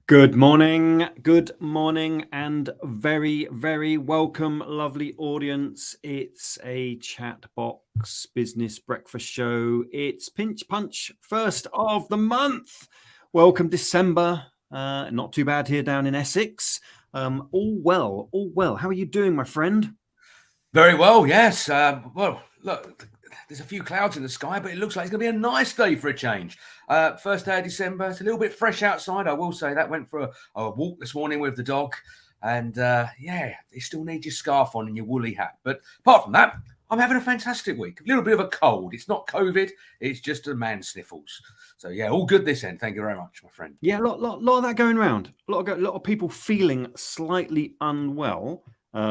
Good morning, and very, very welcome, lovely audience. It's a Chatbox business breakfast show. It's Pinch Punch, first of the month. Welcome, December. Not too bad here down in Essex. All well, all well. How are you doing, my friend? Very well, yes. Well, look, there's a few clouds in the sky, but it looks like it's going to be a nice day for a change. First day of December. It's a little bit fresh outside, I will say that. Went for a walk this morning with the dog. And yeah, you still need your scarf on and your woolly hat. But apart from that, I'm having a fantastic week. A little bit of a cold. It's not COVID. It's just a man sniffles. So yeah, all good this end. Thank you very much, my friend. Yeah, lot of that going around. A lot of people feeling slightly unwell.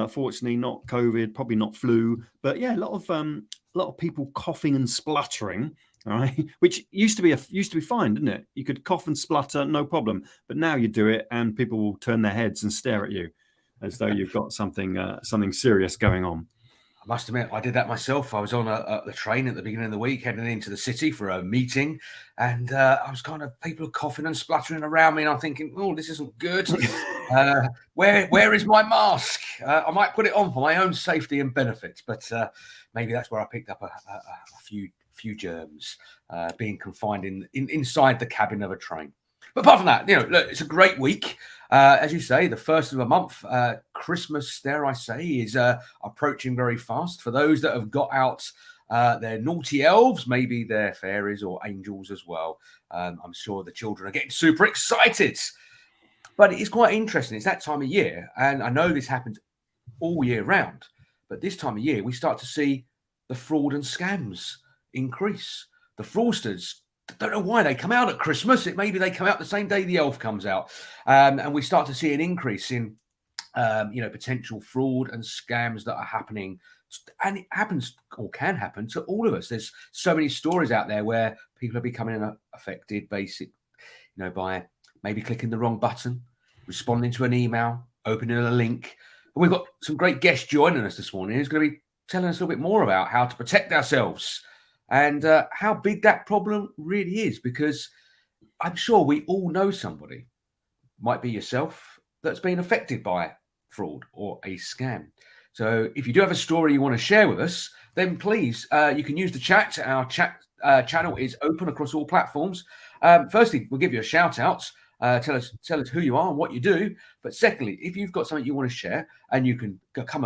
Fortunately, not COVID, probably not flu, but yeah, a lot of people coughing and spluttering. All right, which used to be fine, didn't it? You could cough and splutter, no problem. But now you do it, and people will turn their heads and stare at you, as though you've got something serious going on. I must admit, I did that myself. I was on the train at the beginning of the week, heading into the city for a meeting, and I was kind of people coughing and spluttering around me, and I'm thinking, "Oh, this isn't good. Where is my mask? I might put it on for my own safety and benefit, but maybe that's where I picked up a few germs being confined inside the cabin of a train." But apart from that, look, it's a great week. As you say, the first of the month, Christmas, dare I say, is approaching very fast. For those that have got out their naughty elves, maybe their fairies or angels as well, I'm sure the children are getting super excited. But it is quite interesting. It's that time of year, and I know this happens all year round, but this time of year, we start to see the fraud and scams increase. The fraudsters don't know why they come out at Christmas. Maybe they come out the same day the elf comes out, and we start to see an increase in, potential fraud and scams that are happening. And it happens or can happen to all of us. There's so many stories out there where people are becoming affected, by maybe clicking the wrong button, responding to an email, opening a link. And we've got some great guests joining us this morning who's going to be telling us a little bit more about how to protect ourselves and how big that problem really is, because I'm sure we all know somebody, might be yourself, that's been affected by fraud or a scam. So if you do have a story you want to share with us, then please, you can use the chat. Our chat channel is open across all platforms. Firstly, we'll give you a shout out. Tell us who you are and what you do. But secondly, if you've got something you want to share, and you can become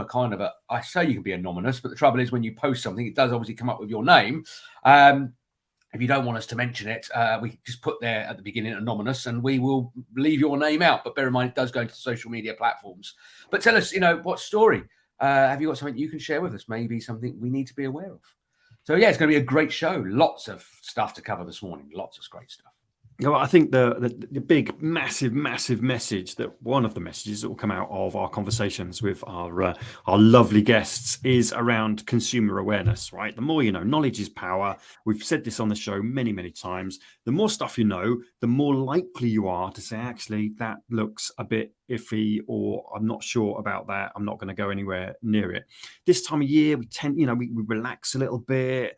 I say you can be anonymous, but the trouble is when you post something, it does obviously come up with your name. If you don't want us to mention it, we just put there at the beginning anonymous, and we will leave your name out. But bear in mind, it does go into social media platforms. But tell us, what story have you got, something you can share with us? Maybe something we need to be aware of. So yeah, it's going to be a great show. Lots of stuff to cover this morning. Lots of great stuff. Well, I think the big, massive message, that one of the messages that will come out of our conversations with our lovely guests is around consumer awareness, right? The more you know, knowledge is power. We've said this on the show many times. The more stuff you know, the more likely you are to say, actually, that looks a bit iffy, or I'm not sure about that. I'm not going to go anywhere near it. This time of year, we tend, we relax a little bit.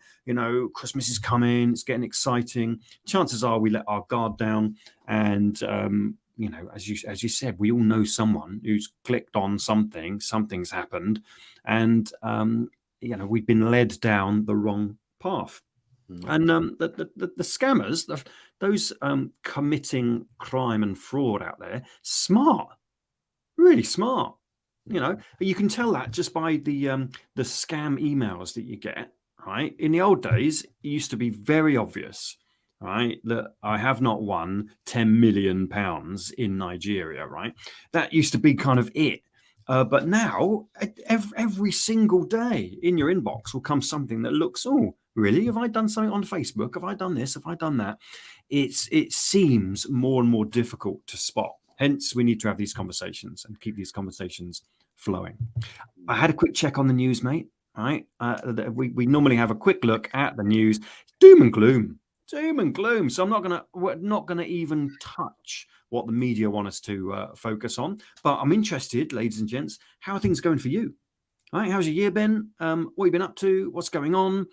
Christmas is coming. It's getting exciting. Chances are we let our guard down, and as you said, we all know someone who's clicked on something's happened, and we've been led down the wrong path. And the scammers, those committing crime and fraud out there, smart, really smart. You can tell that just by the scam emails that you get. Right, in the old days, it used to be very obvious, right, that I have not won £10 million in Nigeria. Right, that used to be kind of it. But now, every single day in your inbox will come something that looks, oh, really? Have I done something on Facebook? Have I done this? Have I done that? It seems more and more difficult to spot. Hence, we need to have these conversations and keep these conversations flowing. I had a quick check on the news, mate. Right, we normally have a quick look at the news. Doom and gloom. So we're not gonna even touch what the media want us to focus on. But I'm interested, ladies and gents, how are things going for you? Right, how's your year been? What have you been up to? What's going on?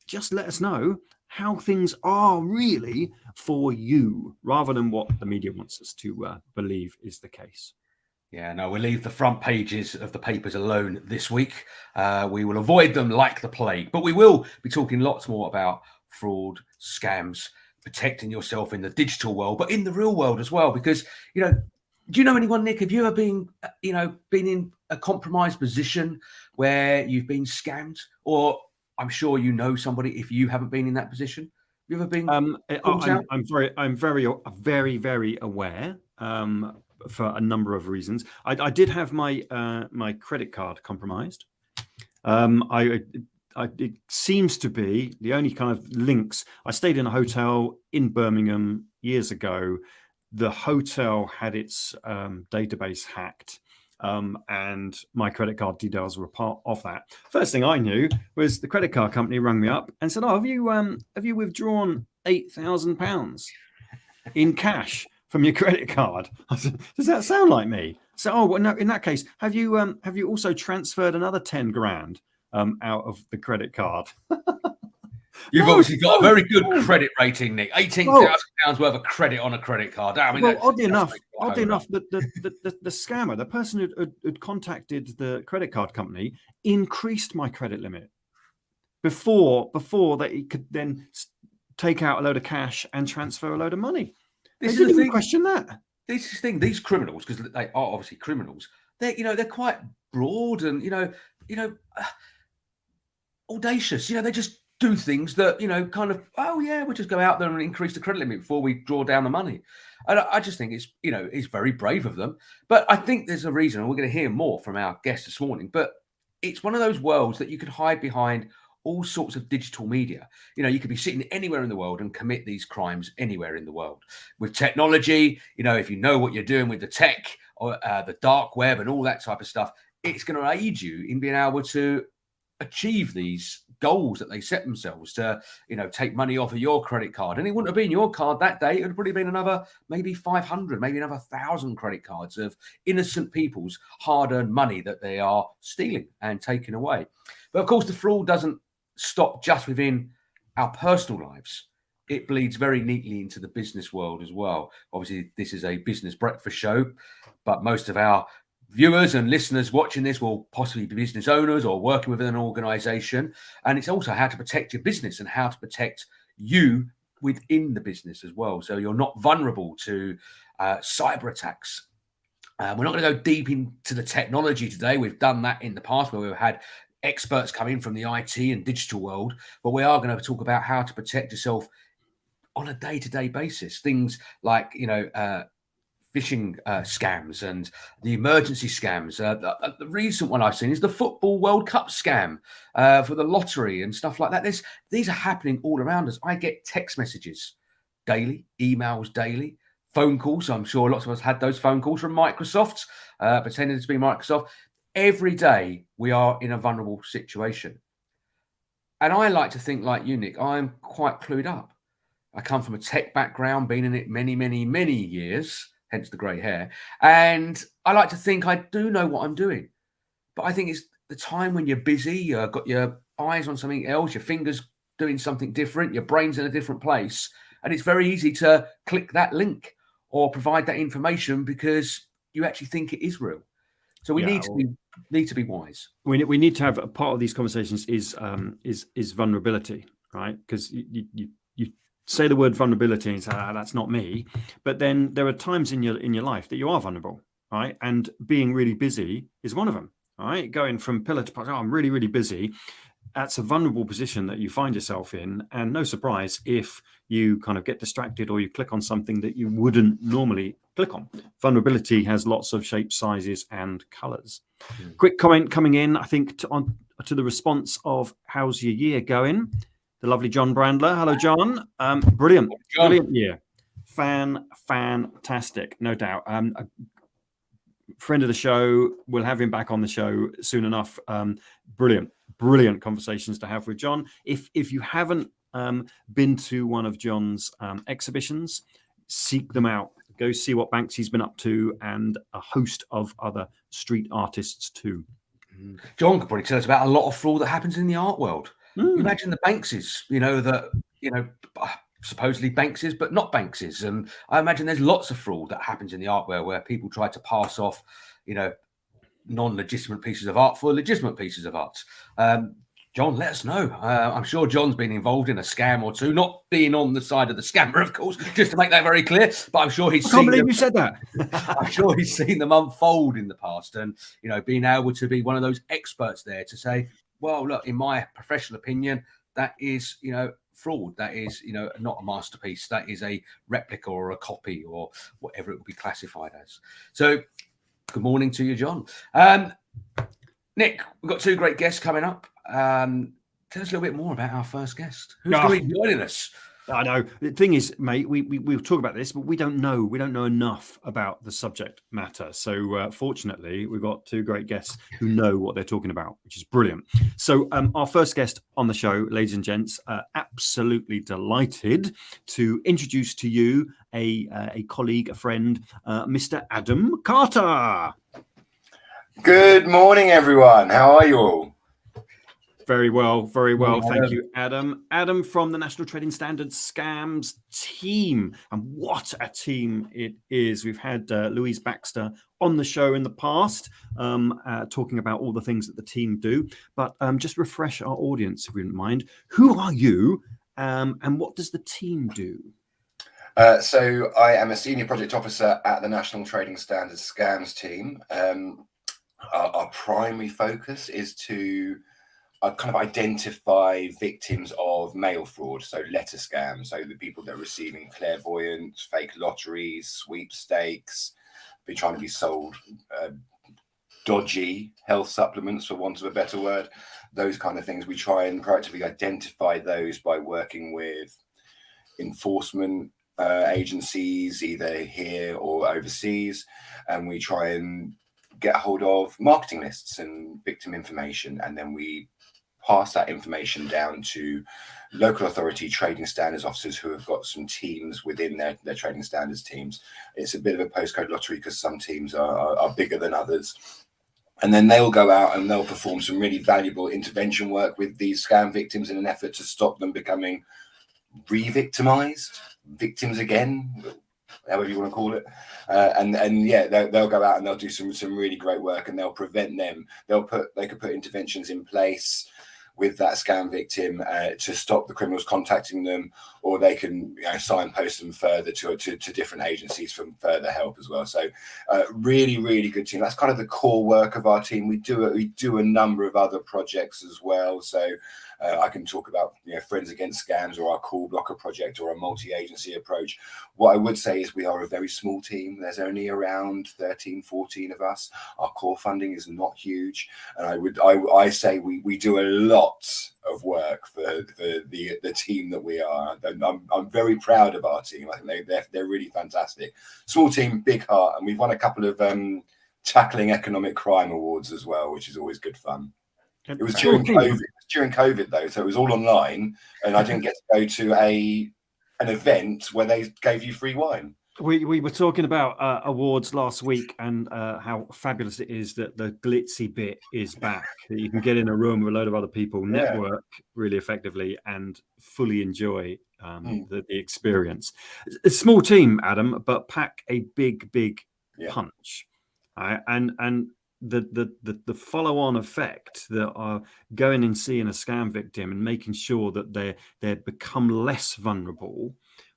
Just let us know. how things are really for you, rather than what the media wants us to believe is the case. Yeah, no, we'll leave the front pages of the papers alone this week. We will avoid them like the plague, but we will be talking lots more about fraud, scams, protecting yourself in the digital world, but in the real world as well. Because, do you know anyone, Nick? Have you ever been in a compromised position where you've been scammed? Or I'm sure you know somebody if you haven't been in that position. Have you ever been caught out? I'm very aware, for a number of reasons. I did have my my credit card compromised. It seems to be the only kind of links. I stayed in a hotel in Birmingham years ago. The hotel had its database hacked, and my credit card details were part of that. First thing I knew was the credit card company rang me up and said, "Oh, have you withdrawn £8,000 in cash from your credit card?" I said, "Does that sound like me?" So, "Oh, well, no, in that case, have you also transferred another 10 grand out of the credit card?" You've No, obviously got a no, very good no. credit rating, Nick. £18,000 worth of credit on a credit card. I mean, Well, oddly enough, the scammer, the person who'd contacted the credit card company, increased my credit limit before they could then take out a load of cash and transfer a load of money. They didn't even question that. This is the thing. These criminals, because they are obviously criminals, they're quite broad and audacious. They just do things that kind of, oh yeah, we'll just go out there and increase the credit limit before we draw down the money. And I just think it's very brave of them. But I think there's a reason, and we're going to hear more from our guest this morning. But it's one of those worlds that you can hide behind all sorts of digital media. You could be sitting anywhere in the world and commit these crimes anywhere in the world. With technology, if you know what you're doing with the tech or the dark web and all that type of stuff, it's going to aid you in being able to achieve these goals that they set themselves to, take money off of your credit card. And it wouldn't have been your card that day. It would have probably been another maybe 500, maybe another 1,000 credit cards of innocent people's hard-earned money that they are stealing and taking away. But of course, the fraud doesn't stop just within our personal lives. It bleeds very neatly into the business world as well. Obviously, this is a business breakfast show, but most of our viewers and listeners watching this will possibly be business owners or working within an organization. And it's also how to protect your business and how to protect you within the business as well. So you're not vulnerable to cyber attacks. We're not going to go deep into the technology today. We've done that in the past where we've had experts come in from the IT and digital world, but we are going to talk about how to protect yourself on a day-to-day basis. Things like, phishing scams and the emergency scams. The recent one I've seen is the Football World Cup scam for the lottery and stuff like that. These are happening all around us. I get text messages daily, emails daily, phone calls. I'm sure lots of us had those phone calls from Microsoft, pretending to be Microsoft. Every day we are in a vulnerable situation. And I like to think like you, Nick, I'm quite clued up. I come from a tech background, been in it many, many, many years, hence the grey hair. And I like to think I do know what I'm doing. But I think it's the time when you're busy, you've got your eyes on something else, your fingers doing something different, your brain's in a different place. And it's very easy to click that link or provide that information because you actually think it is real. So we need to be wise. We need to have a part of these conversations is vulnerability, right? Because you say the word vulnerability and say, that's not me, but then there are times in your life that you are vulnerable, right? And being really busy is one of them, right? Going from pillar to post, I'm really, really busy. That's a vulnerable position that you find yourself in, and no surprise if you kind of get distracted or you click on something that you wouldn't normally click on. Vulnerability has lots of shapes, sizes, and colors. Quick comment coming in, I think, to the response of how's your year going? The lovely John Brandler. Hello, John. Brilliant. John. Brilliant year. Fantastic, no doubt. A friend of the show, we'll have him back on the show soon enough. Brilliant conversations to have with John. If you haven't been to one of John's exhibitions, seek them out. Go see what Banksy's been up to, and a host of other street artists too. John could probably tell us about a lot of fraud that happens in the art world. Imagine the Banksys, that supposedly Banks's, but not Banks's. And I imagine there's lots of fraud that happens in the art world where people try to pass off, non-legitimate pieces of art for legitimate pieces of art. John, let us know. I'm sure John's been involved in a scam or two, not being on the side of the scammer, of course, just to make that very clear. But I'm sure he's I can't believe you said that. I'm sure he's seen them unfold in the past, and being able to be one of those experts there to say, well, look, in my professional opinion, that is, fraud. That is, not a masterpiece. That is a replica or a copy or whatever it will be classified as. So, good morning to you, John. Nick, we've got two great guests coming up. Tell us a little bit more about our first guest. Who's going to be joining us? I know. The thing is, mate, we'll talk about this, but we don't know. We don't know enough about the subject matter. So fortunately, we've got two great guests who know what they're talking about, which is brilliant. So our first guest on the show, ladies and gents, absolutely delighted to introduce to you a colleague, a friend, Mr. Adam Carter. Good morning, everyone. How are you all? Very well, very well. Thank you, Adam. Adam from the National Trading Standards Scams team. And what a team it is. We've had Louise Baxter on the show in the past, talking about all the things that the team do. But just refresh our audience, if you wouldn't mind. Who are you and what does the team do? So I am a senior project officer at the National Trading Standards Scams team. Our primary focus is to kind of identify victims of mail fraud, so letter scams, so the people that are receiving clairvoyant, fake lotteries, sweepstakes, be trying to be sold dodgy health supplements, for want of a better word, those kind of things. We try and proactively identify those by working with enforcement agencies, either here or overseas, and we try and get hold of marketing lists and victim information, and then we pass that information down to local authority trading standards officers who have got some teams within their trading standards teams. It's a bit of a postcode lottery because some teams are bigger than others. And then they'll go out and they'll perform some really valuable intervention work with these scam victims in an effort to stop them becoming re-victimized, victims again, however you want to call it. And yeah, they'll go out and they'll do some really great work, and they'll prevent them. They could put interventions in place with that scam victim to stop the criminals contacting them, or they can signpost them further to different agencies for further help as well. So really, really good team. That's kind of the core work of our team. We do a number of other projects as well. So I can talk about Friends Against Scams, or our Call Blocker project, or a multi-agency approach. What I would say is we are a very small team. There's only around 13, 14 of us. Our core funding is not huge, and I say we do a lot of work for the team that we are. I'm very proud of our team. I think they're really fantastic. Small team, big heart, and we've won a couple of tackling economic crime awards as well, which is always good fun. It was during COVID though, so it was all online, and I didn't get to go to an event where they gave you free wine. We were talking about awards last week, and how fabulous it is that the glitzy bit is back. That you can get in a room with a load of other people, network really effectively, and fully enjoy the experience. A small team, Adam, but pack a big punch, and the follow-on effect that are going and seeing a scam victim and making sure that they become less vulnerable.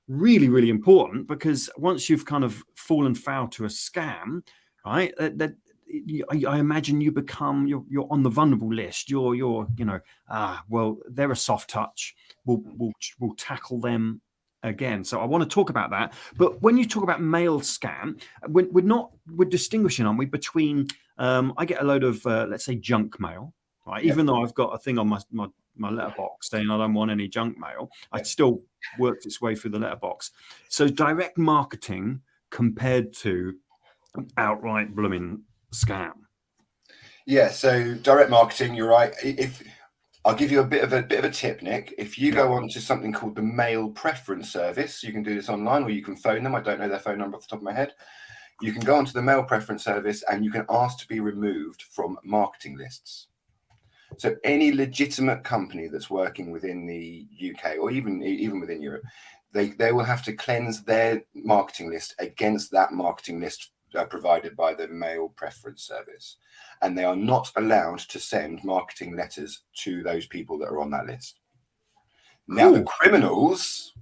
Really, really important, because once you've kind of fallen foul to a scam, right? I imagine you become you're on the vulnerable list. You're they're a soft touch. We'll tackle them again. So I want to talk about that. But when you talk about mail scam, we're distinguishing, aren't we, between I get a load of let's say junk mail, right? Even though I've got a thing on my letterbox saying I don't want any junk mail, it still works its way through the letterbox. So direct marketing compared to outright blooming scam. Yeah, so direct marketing, you're right. If I'll give you a bit of a tip, Nick. If you go on to something called the Mail Preference Service, you can do this online, or you can phone them. I don't know their phone number off the top of my head. You can go onto the Mail Preference Service and you can ask to be removed from marketing lists. So any legitimate company that's working within the UK or even within Europe, they will have to cleanse their marketing list against that marketing list provided by the mail preference service, and they are not allowed to send marketing letters to those people that are on that list. Now, the criminals,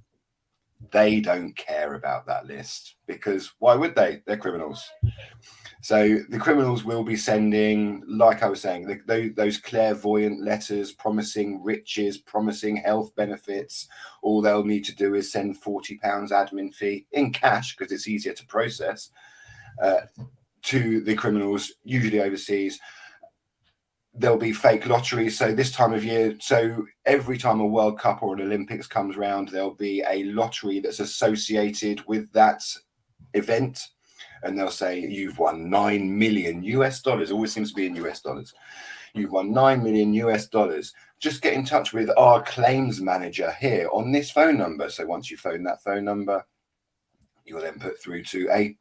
they don't care about that list, because why would they? They're criminals. So the criminals will be sending, like I was saying, those clairvoyant letters promising riches, promising health benefits. All they'll need to do is send £40 admin fee in cash, because it's easier to process, to the criminals, usually overseas. There'll be fake lotteries. So this time of year, so every time a World Cup or an Olympics comes around, there'll be a lottery that's associated with that event. And they'll say, you've won $9 million US. Always seems to be in US dollars. You've won $9 million US. Just get in touch with our claims manager here on this phone number. So once you phone that phone number, you'll then put through to a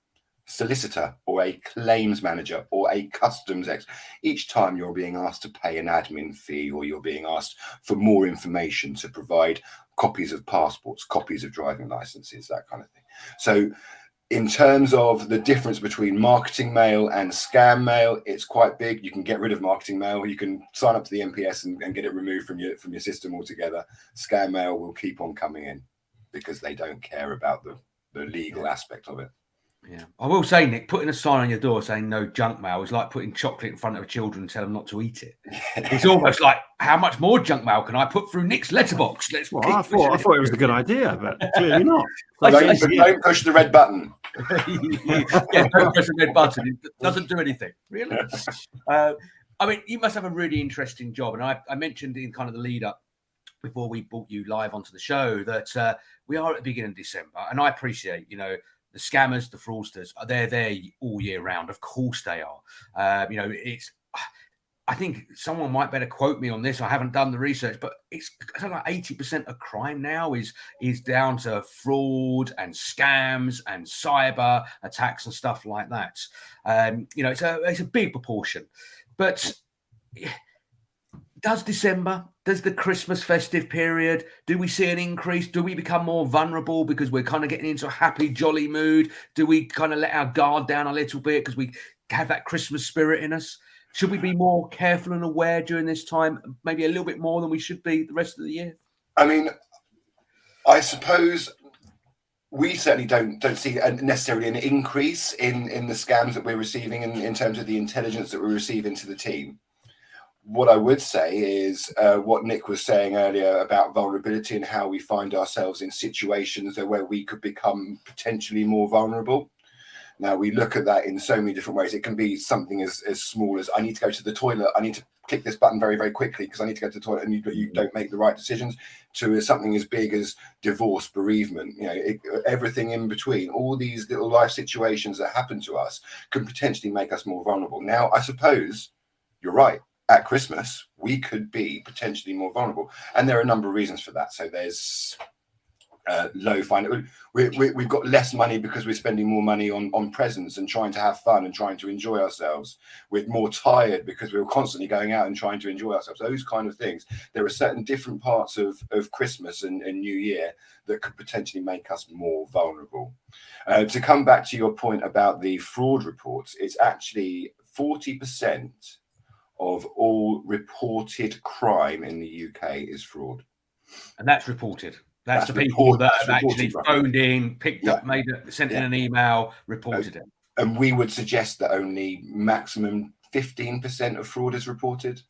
solicitor or a claims manager or a customs expert. Each time you're being asked to pay an admin fee, or you're being asked for more information, to provide copies of passports, copies of driving licenses, that kind of thing. So in terms of the difference between marketing mail and scam mail, it's quite big. You can get rid of marketing mail. You can sign up to the NPS and get it removed from your system altogether. Scam mail will keep on coming in because they don't care about the legal aspect of it. Yeah, I will say, Nick, putting a sign on your door saying no junk mail is like putting chocolate in front of children and tell them not to eat it. It's almost like, how much more junk mail can I put through Nick's letterbox? I thought it was a good idea, but clearly not. Don't push the red button. Yeah, don't press the red button. It doesn't do anything, really. I mean, you must have a really interesting job. And I mentioned in kind of the lead up before we brought you live onto the show that we are at the beginning of December. And I appreciate, the scammers, the fraudsters, they're there all year round. Of course they are. I think someone might better quote me on this. I haven't done the research, but it's something like 80% of crime now is down to fraud and scams and cyber attacks and stuff like that. It's a big proportion. But does the Christmas festive period, do we see an increase? Do we become more vulnerable because we're kind of getting into a happy, jolly mood? Do we kind of let our guard down a little bit because we have that Christmas spirit in us? Should we be more careful and aware during this time, maybe a little bit more than we should be the rest of the year? I mean, I suppose we certainly don't see necessarily an increase in the scams that we're receiving in terms of the intelligence that we receive into the team. What I would say is what Nick was saying earlier about vulnerability and how we find ourselves in situations where we could become potentially more vulnerable. Now, we look at that in so many different ways. It can be something as small as, I need to go to the toilet. I need to click this button very, very quickly because I need to go to the toilet, and you don't make the right decisions, to something as big as divorce, bereavement, everything in between. All these little life situations that happen to us can potentially make us more vulnerable. Now, I suppose you're right. At Christmas, we could be potentially more vulnerable. And there are a number of reasons for that. So there's low finance. We've got less money because we're spending more money on presents and trying to have fun and trying to enjoy ourselves. We're more tired because we're constantly going out and trying to enjoy ourselves. Those kind of things. There are certain different parts of Christmas and New Year that could potentially make us more vulnerable. To come back to your point about the fraud reports, it's actually 40% of all reported crime in the UK is fraud. And that's reported. That's the people that have actually phoned in, picked up, sent in an email, reported it. And we would suggest that only maximum 15% of fraud is reported.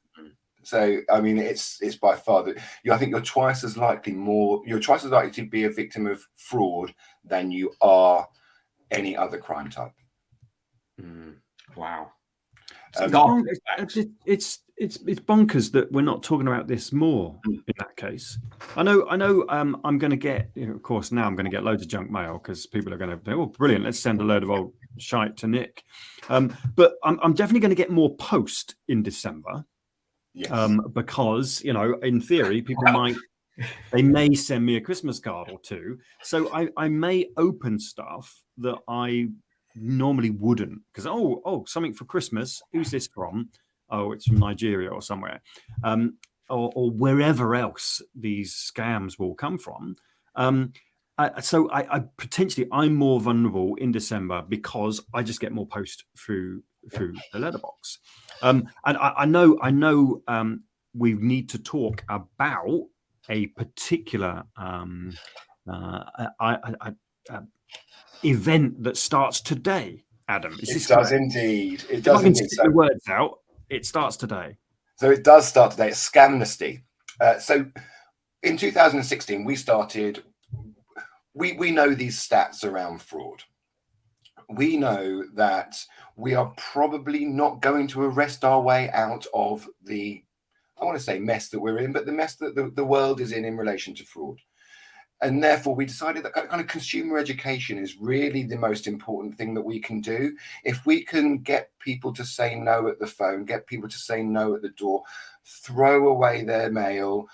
So, I mean, it's by far that I think you're twice as likely to be a victim of fraud than you are any other crime type. Wow. It's bonkers that we're not talking about this more in that case. I know. I'm going to get, of course, now I'm going to get loads of junk mail because people are going to think, oh, brilliant, let's send a load of old shite to Nick. But I'm definitely going to get more post in December. Yes. Because in theory, people they may send me a Christmas card or two, so I may open stuff that I normally wouldn't, because something for Christmas, who's this from? oh, it's from Nigeria or somewhere, or wherever else these scams will come from. So I potentially I'm more vulnerable in December because I just get more post through the letterbox. And I know we need to talk about a particular event that starts today. Adam, is this It does correct? indeed. It If does I can indeed. spit the words out, it starts today. So it does start today. It's Scamnesty. So in 2016, we started. We know these stats around fraud. We know that we are probably not going to arrest our way out of the, I want to say mess that we're in, but the mess that the world is in relation to fraud. And therefore, we decided that kind of consumer education is really the most important thing that we can do. If we can get people to say no at the phone, get people to say no at the door, throw away their mail,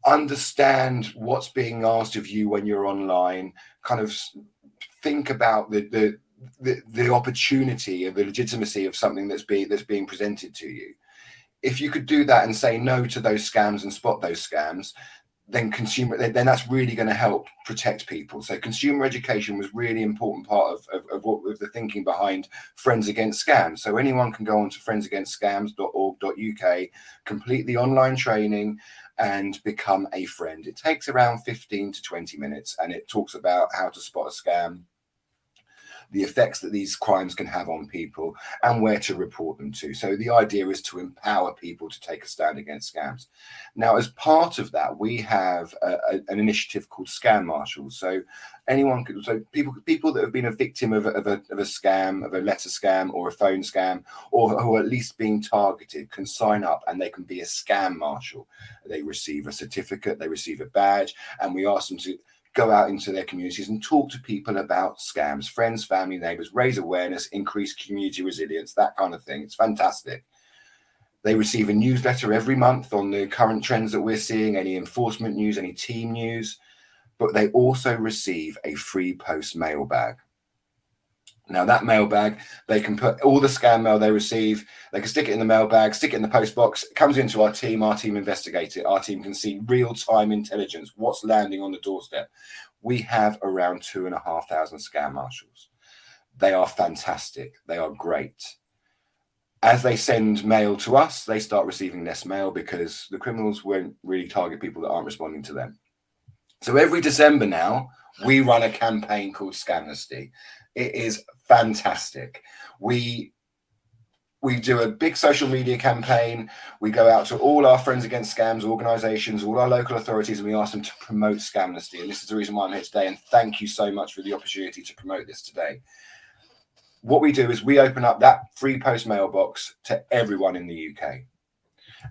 understand what's being asked of you when you're online, kind of think about the opportunity of the legitimacy of something that's being presented to you. If you could do that and say no to those scams and spot those scams, then that's really going to help protect people. So consumer education was really important part of what was the thinking behind Friends Against Scams. So anyone can go on to friendsagainstscams.org.uk, complete the online training and become a friend. It takes around 15 to 20 minutes and it talks about how to spot a scam, the effects that these crimes can have on people, and where to report them to. So the idea is to empower people to take a stand against scams. Now, as part of that, we have an initiative called Scam Marshals. So people that have been a victim of a scam, of a letter scam or a phone scam, or who are at least being targeted, can sign up and they can be a scam marshal. They receive a certificate, they receive a badge, and we ask them to go out into their communities and talk to people about scams, friends, family, neighbors, raise awareness, increase community resilience, that kind of thing. It's fantastic. They receive a newsletter every month on the current trends that we're seeing, any enforcement news, any team news, but they also receive a free post mailbag. Now that mailbag, they can put all the scam mail they receive, they can stick it in the mailbag, stick it in the post box, it comes into our team investigates it. Our team can see real-time intelligence, what's landing on the doorstep. We have around 2,500 scam marshals. They are fantastic. They are great. As they send mail to us, they start receiving less mail because the criminals won't really target people that aren't responding to them. So every December now, we run a campaign called Scamnesty. It is fantastic. We do a big social media campaign. We go out to all our Friends Against Scams organizations, all our local authorities, and we ask them to promote Scamnesty. And this is the reason why I'm here today. And thank you so much for the opportunity to promote this today. What we do is we open up that free post mailbox to everyone in the UK.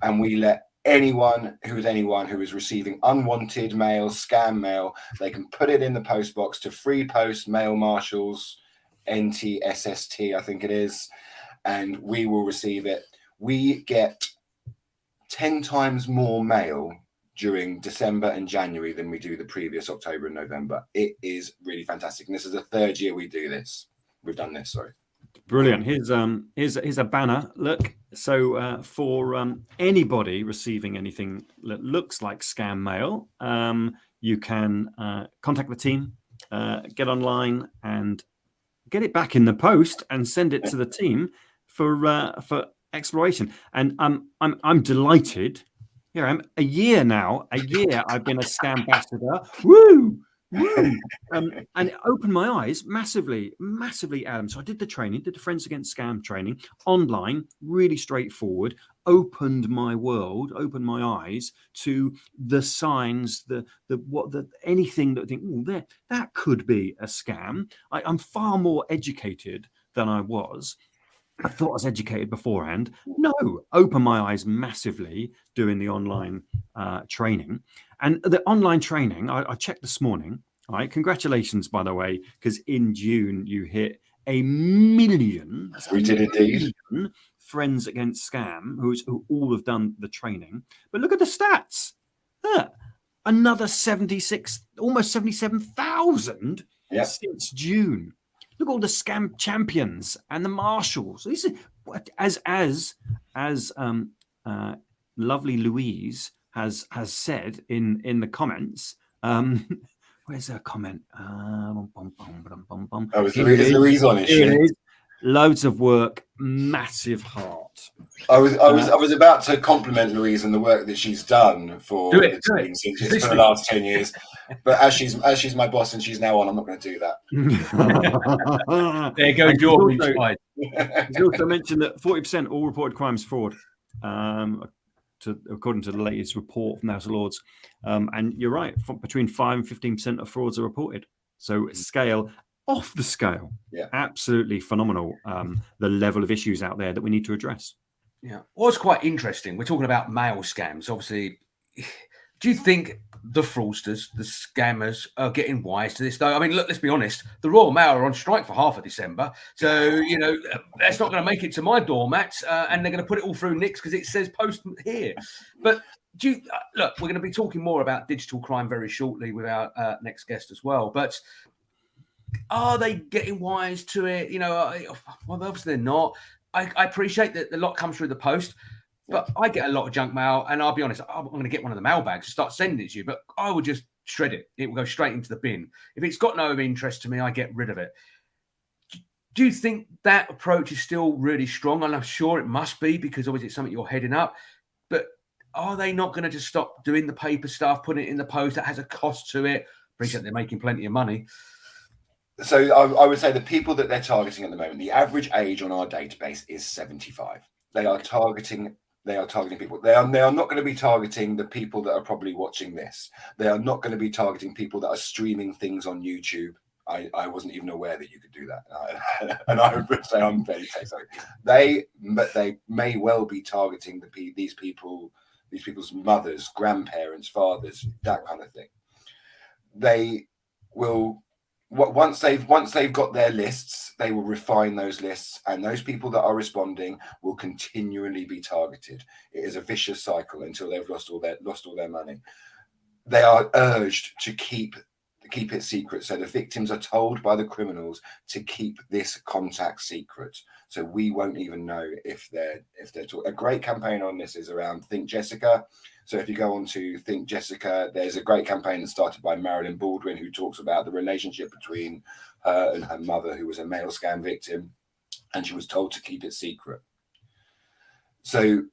And we let anyone who is receiving unwanted mail, scam mail, they can put it in the post box to free post mail marshals, NTSST, I think it is, and we will receive it. We get 10 times more mail during December and January than we do the previous October and November. It is really fantastic. And this is the third year we've done this, sorry. Brilliant. Here's a banner. Look, so for anybody receiving anything that looks like scam mail, you can contact the team, get online, and get it back in the post and send it to the team for exploration. And I'm delighted. Here I am, a year I've been a scam ambassador. Woo! Woo! And it opened my eyes massively, Adam. So I did the Friends Against Scam training online, really straightforward, opened my world, opened my eyes to the signs, anything that I think, that could be a scam. I'm far more educated than I was. I thought I was educated beforehand. No, opened my eyes massively doing the online training. And the online training, I checked this morning. All right, congratulations, by the way, because in June you hit 1 million. We did indeed. Friends Against Scam, who all have done the training. But look at the stats. Another 76, almost 77,000 since June. Look at all the scam champions and the marshals. This is as as lovely Louise has said in the comments. Where's her comment? Oh, is Here it is. Louise on? Is Here she? it is. Loads of work, massive heart. I was about to compliment Louise on the work that she's done for the team for the last 10 years, but as she's my boss and she's now on, I'm not going to do that. There goes your side. He's also mentioned that 40% all reported crimes fraud, according to the latest report from the House of Lords. And you're right, between 5 and 15% of frauds are reported. So scale. Off the scale, absolutely phenomenal. The level of issues out there that we need to address. Yeah, what's quite interesting, we're talking about mail scams. Obviously, do you think the fraudsters, the scammers, are getting wise to this? Though, I mean, look, let's be honest. The Royal Mail are on strike for half of December, so that's not going to make it to my doormat, and they're going to put it all through Nick's because it says post here. But do you look? We're going to be talking more about digital crime very shortly with our next guest as well, but. Are they getting wise to it? Well, obviously they're not. I appreciate that a lot comes through the post, but I get a lot of junk mail, and I'll be honest, I'm going to get one of the mail bags and start sending it to you, but I would just shred it. It will go straight into the bin. If it's got no interest to me, I get rid of it. Do you think that approach is still really strong? And I'm sure it must be, because obviously it's something you're heading up, but are they not going to just stop doing the paper stuff, putting it in the post? That has a cost to it. Appreciate they're making plenty of money. So I would say the people that they're targeting at the moment, the average age on our database is 75. They are targeting people. They are not going to be targeting the people that are probably watching this. They are not going to be targeting people that are streaming things on YouTube. I wasn't even aware that you could do that. And I would say I'm very sorry. But they may well be targeting these people's mothers, grandparents, fathers, that kind of thing. They will. Once they've got their lists, they will refine those lists, and those people that are responding will continually be targeted. It is a vicious cycle until they've lost all their money. They are urged to keep it secret, so the victims are told by the criminals to keep this contact secret, so we won't even know if they're a great campaign on this is around Think Jessica. So if you go on to Think Jessica, there's a great campaign that started by Marilyn Baldwin, who talks about the relationship between her and her mother, who was a mail scam victim, and she was told to keep it secret. So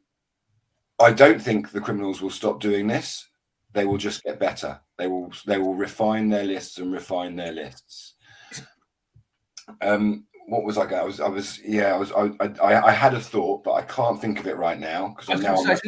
I don't think the criminals will stop doing this. They will just get better. They will refine their lists and refine their lists. What was I going? I had a thought, but I can't think of it right now because it's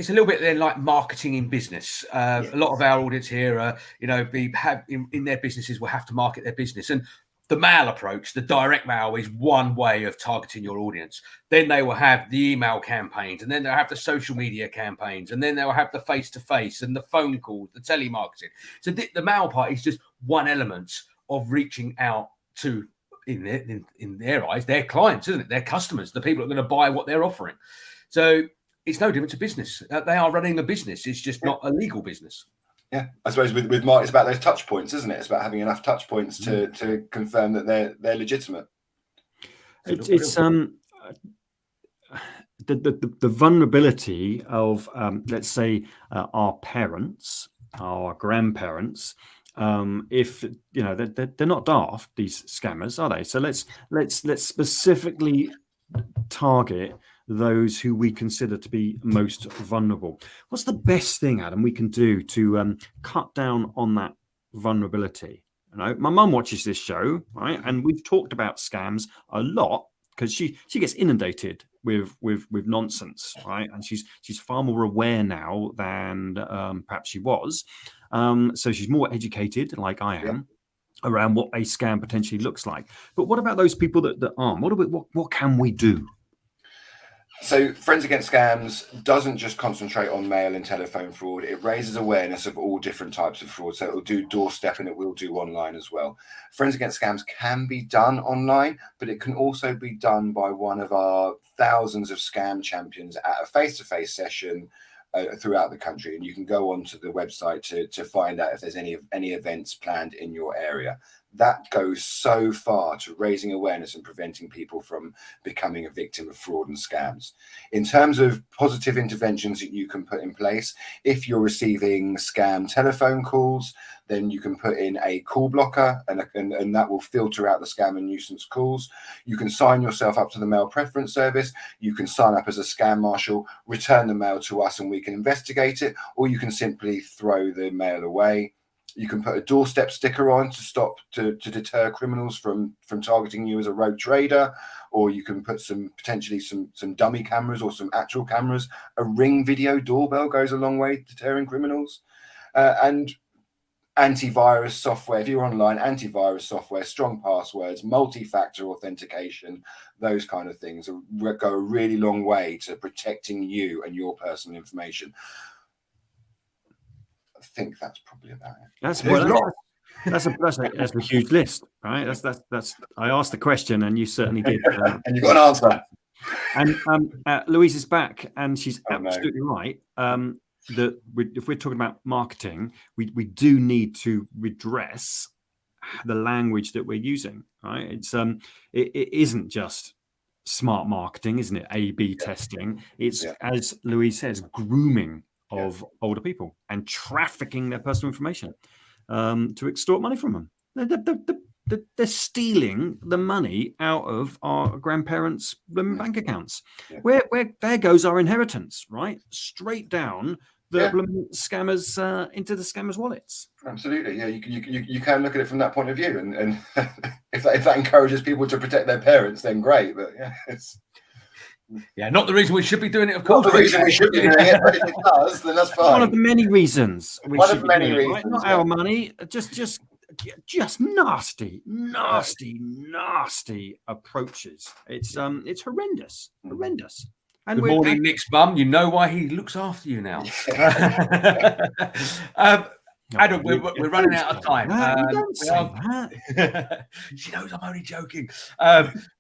a little bit then like marketing in business. A lot of our audience here, in their businesses will have to market their business, and the mail approach, the direct mail, is one way of targeting your audience. Then they will have the email campaigns, and then they'll have the social media campaigns, and then they'll have the face-to-face and the phone calls, the telemarketing. So the mail part is just one element of reaching out to, in their eyes, their clients, isn't it? Their customers, the people that are going to buy what they're offering. So it's no different to business. They are running a business. It's just not a legal business. Yeah, I suppose with Mark, it's about those touch points, isn't it? It's about having enough touch points to confirm that they're legitimate. It's the vulnerability of let's say our parents, our grandparents. If they're not daft, these scammers, are they? So let's specifically target those who we consider to be most vulnerable. What's the best thing, Adam, we can do to cut down on that vulnerability? My mum watches this show, right, and we've talked about scams a lot because she gets inundated with nonsense, right, and she's far more aware now than perhaps she was. So she's more educated, like I am, around what a scam potentially looks like. But what about those people that aren't? What can we do? So Friends Against Scams doesn't just concentrate on mail and telephone fraud. It raises awareness of all different types of fraud. So it will do doorstep and it will do online as well. Friends Against Scams can be done online, but it can also be done by one of our thousands of scam champions at a face-to-face session throughout the country. And you can go onto the website to find out if there's any events planned in your area. that goes so far to raising awareness and preventing people from becoming a victim of fraud and scams. In terms of positive interventions that you can put in place, if you're receiving scam telephone calls, then you can put in a call blocker, and that will filter out the scam and nuisance calls. You can sign yourself up to the mail preference service. You can sign up as a scam marshal, return the mail to us and we can investigate it, or you can simply throw the mail away. You can put a doorstep sticker on to deter criminals from targeting you as a rogue trader, or you can put potentially some dummy cameras or some actual cameras. A Ring video doorbell goes a long way to deterring criminals. And antivirus software, if you're online, antivirus software, strong passwords, multi-factor authentication, those kind of things go a really long way to protecting you and your personal information. I think that's probably about it. That's a huge list, right? That's. I asked the question, and you certainly did, and you got an answer. And Louise is back, and she's absolutely right. That if we're talking about marketing, we do need to redress the language that we're using, right? It isn't just smart marketing, isn't it? A/B testing. It's as Louise says, grooming of older people and trafficking their personal information to extort money from them. They're stealing the money out of our grandparents' bank accounts. Where there goes our inheritance, right? Straight down the scammers into the scammers' wallets. Absolutely, yeah. You can look at it from that point of view, and if that encourages people to protect their parents, then great. But not the reason we should be doing it, of course. Not the reason we should be doing it, but if it does, then that's fine. One of the many reasons. One of many reasons. Right? Not our money, just nasty approaches. It's horrendous. And good morning, Nick's mum. You know why he looks after you now. Adam, we're running out of time. Don't say that. She knows I'm only joking.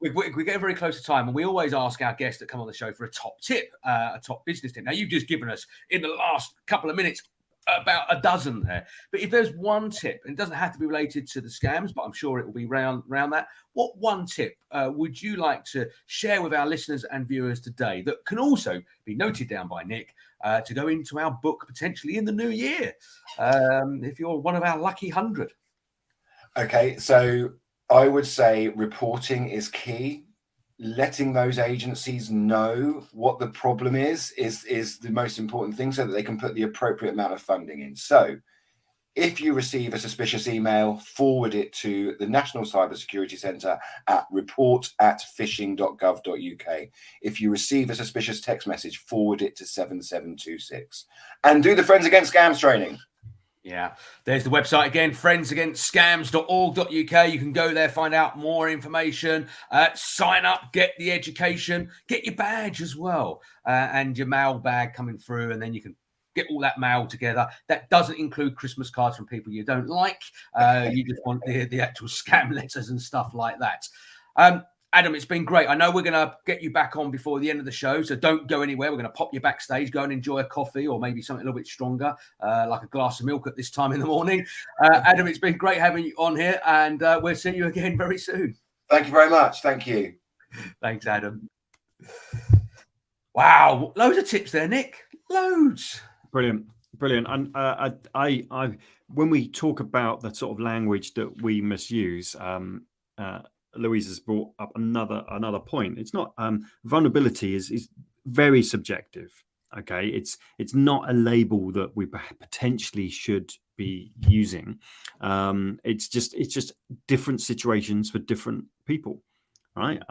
We're getting very close to time, and we always ask our guests that come on the show for a top tip, a top business tip. Now, you've just given us, in the last couple of minutes, about a dozen there. But if there's one tip, and it doesn't have to be related to the scams, but I'm sure it will be round that, what one tip would you like to share with our listeners and viewers today that can also be noted down by Nick to go into our book potentially in the new year, if you're one of our lucky 100? Okay, so I would say reporting is key. Letting those agencies know what the problem is the most important thing, so that they can put the appropriate amount of funding in. So if you receive a suspicious email, forward it to the National Cybersecurity Centre at report@phishing.gov.uk. If you receive a suspicious text message, forward it to 7726. And do the Friends Against Scams training. Yeah, there's the website again, friendsagainstscams.org.uk. You can go there, find out more information, sign up, get the education, get your badge as well, and your mail bag coming through, and then you can get all that mail together. That doesn't include Christmas cards from people you don't like. You just want the actual scam letters and stuff like that. Adam, it's been great. I know we're going to get you back on before the end of the show, so don't go anywhere. We're going to pop you backstage, go and enjoy a coffee or maybe something a little bit stronger, like a glass of milk at this time in the morning. Adam, it's been great having you on here, and we'll see you again very soon. Thank you very much. Thank you. Thanks, Adam. Wow, loads of tips there, Nick. Loads. Brilliant. And I when we talk about the sort of language that we misuse, Louise has brought up another point. It's not vulnerability is very subjective. Okay, it's not a label that we potentially should be using. It's just different situations for different people, right?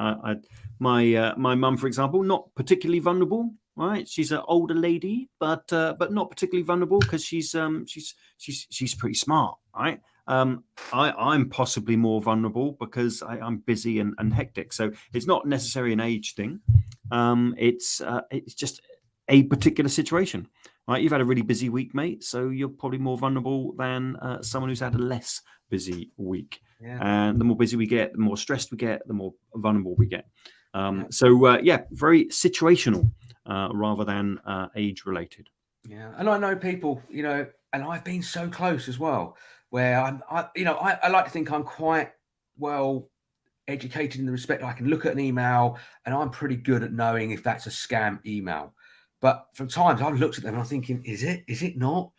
My mum, for example, not particularly vulnerable. Right, she's an older lady, but not particularly vulnerable because she's pretty smart. Right. I'm possibly more vulnerable because I'm busy and hectic. So it's not necessarily an age thing. It's just a particular situation. Right, you've had a really busy week, mate. So you're probably more vulnerable than someone who's had a less busy week. Yeah. And the more busy we get, the more stressed we get, the more vulnerable we get. Very situational rather than age related. Yeah, and I know people, and I've been so close as well, where I like to think I'm quite well educated in the respect I can look at an email and I'm pretty good at knowing if that's a scam email. But from times I've looked at them and I'm thinking, is it? Is it not?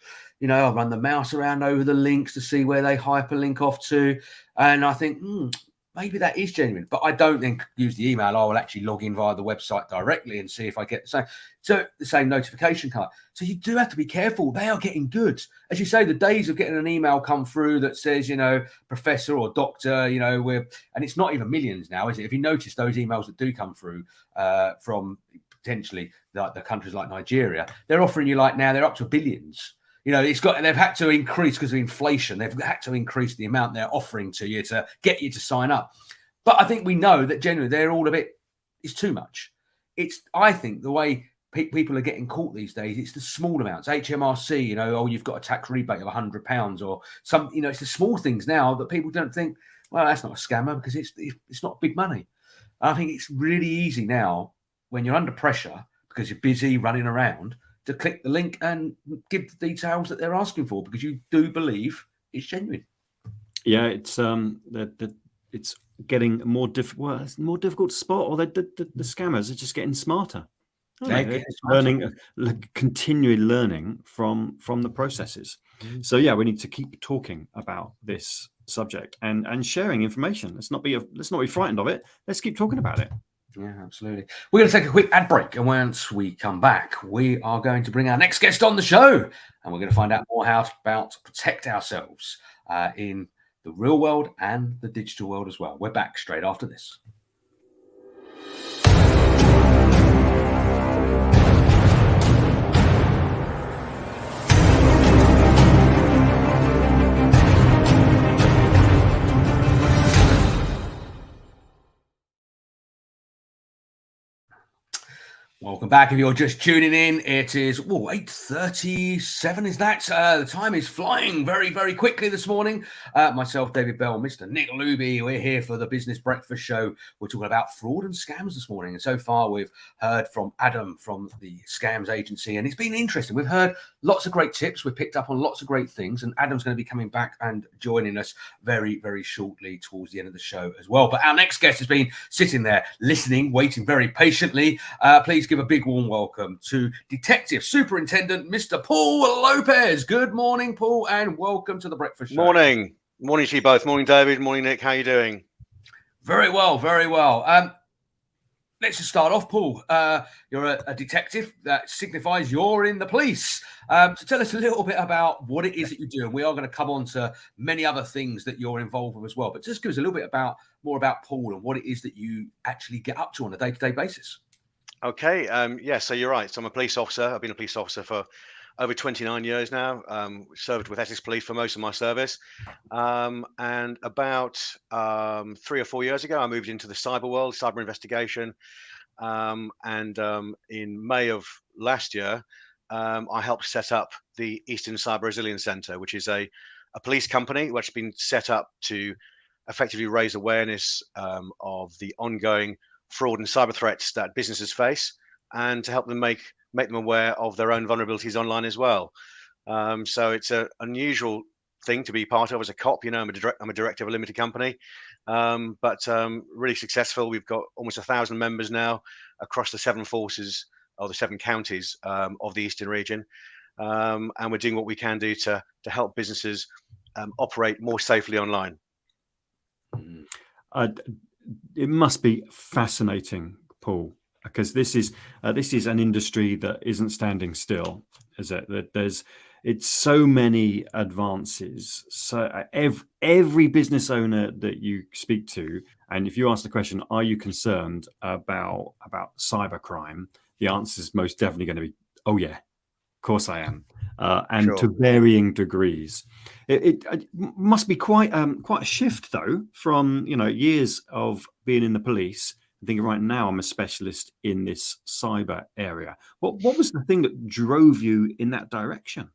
I run the mouse around over the links to see where they hyperlink off to. And I think, maybe that is genuine. But I don't then use the email. I will actually log in via the website directly and see if I get the same notification card. So you do have to be careful. They are getting good. As you say, the days of getting an email come through that says, professor or doctor, and it's not even millions now, is it? If you notice those emails that do come through from potentially like the countries like Nigeria, they're offering you now they're up to billions. They've had to increase because of inflation. They've had to increase the amount they're offering to you to get you to sign up. But I think we know that generally they're all it's too much. I think the way people are getting caught these days, it's the small amounts. HMRC, you've got a tax rebate of £100 or some, it's the small things now that people don't think, well, that's not a scammer because it's not big money. And I think it's really easy now when you're under pressure because you're busy running around to click the link and give the details that they're asking for because you do believe it's genuine. Yeah, it's it's getting more difficult. Well, it's more difficult to spot, or the scammers are just getting smarter. They're learning, continually learning from the processes. So yeah, we need to keep talking about this subject and sharing information. Let's not be frightened of it. Let's keep talking about it. Yeah, absolutely. We're going to take a quick ad break, and once we come back, we are going to bring our next guest on the show, and we're going to find out more about to protect ourselves in the real world and the digital world as well. We're back straight after this. Welcome back. If you're just tuning in, it is 8:37. Is that? The time is flying very, very quickly this morning. Myself, David Bell, Mr. Nick Luby, we're here for the Business Breakfast Show. We're talking about fraud and scams this morning. And so far, we've heard from Adam from the Scams Agency, and it's been interesting. We've heard lots of great tips. We've picked up on lots of great things, and Adam's going to be coming back and joining us very, very shortly towards the end of the show as well. But our next guest has been sitting there listening, waiting very patiently. Please give a big warm welcome to Detective Superintendent Mr. Paul Lopez. Good morning, Paul, and welcome to the Breakfast Show. Morning to you both. Morning, David. Morning, Nick. How are you doing? Very well, very well. Let's just start off, Paul. You're a detective. That signifies you're in the police. So tell us a little bit about what it is that you do. And we are going to come on to many other things that you're involved with as well. But just give us a little bit more about Paul and what it is that you actually get up to on a day-to-day basis. Okay. So you're right. So I'm a police officer. I've been a police officer for over 29 years now. Served with Essex Police for most of my service. And about 3 or 4 years ago, I moved into the cyber world, cyber investigation. And in May of last year, I helped set up the Eastern Cyber Resilience Centre, which is a police company which has been set up to effectively raise awareness of the ongoing fraud and cyber threats that businesses face, and to help them make them aware of their own vulnerabilities online as well. So it's an unusual thing to be part of as a cop. I'm a director of a limited company, but really successful. We've got almost 1,000 members now across the 7 forces or the 7 counties of the Eastern region, and we're doing what we can do to help businesses operate more safely online. It must be fascinating, Paul, because this is an industry that isn't standing still, is it? That it's so many advances. So every business owner that you speak to, and if you ask the question, are you concerned about cybercrime? The answer is most definitely going to be, oh yeah, of course I am. And Sure. to varying degrees. It must be quite a shift, though, from years of being in the police. I think right now I'm a specialist in this cyber area. What was the thing that drove you in that direction?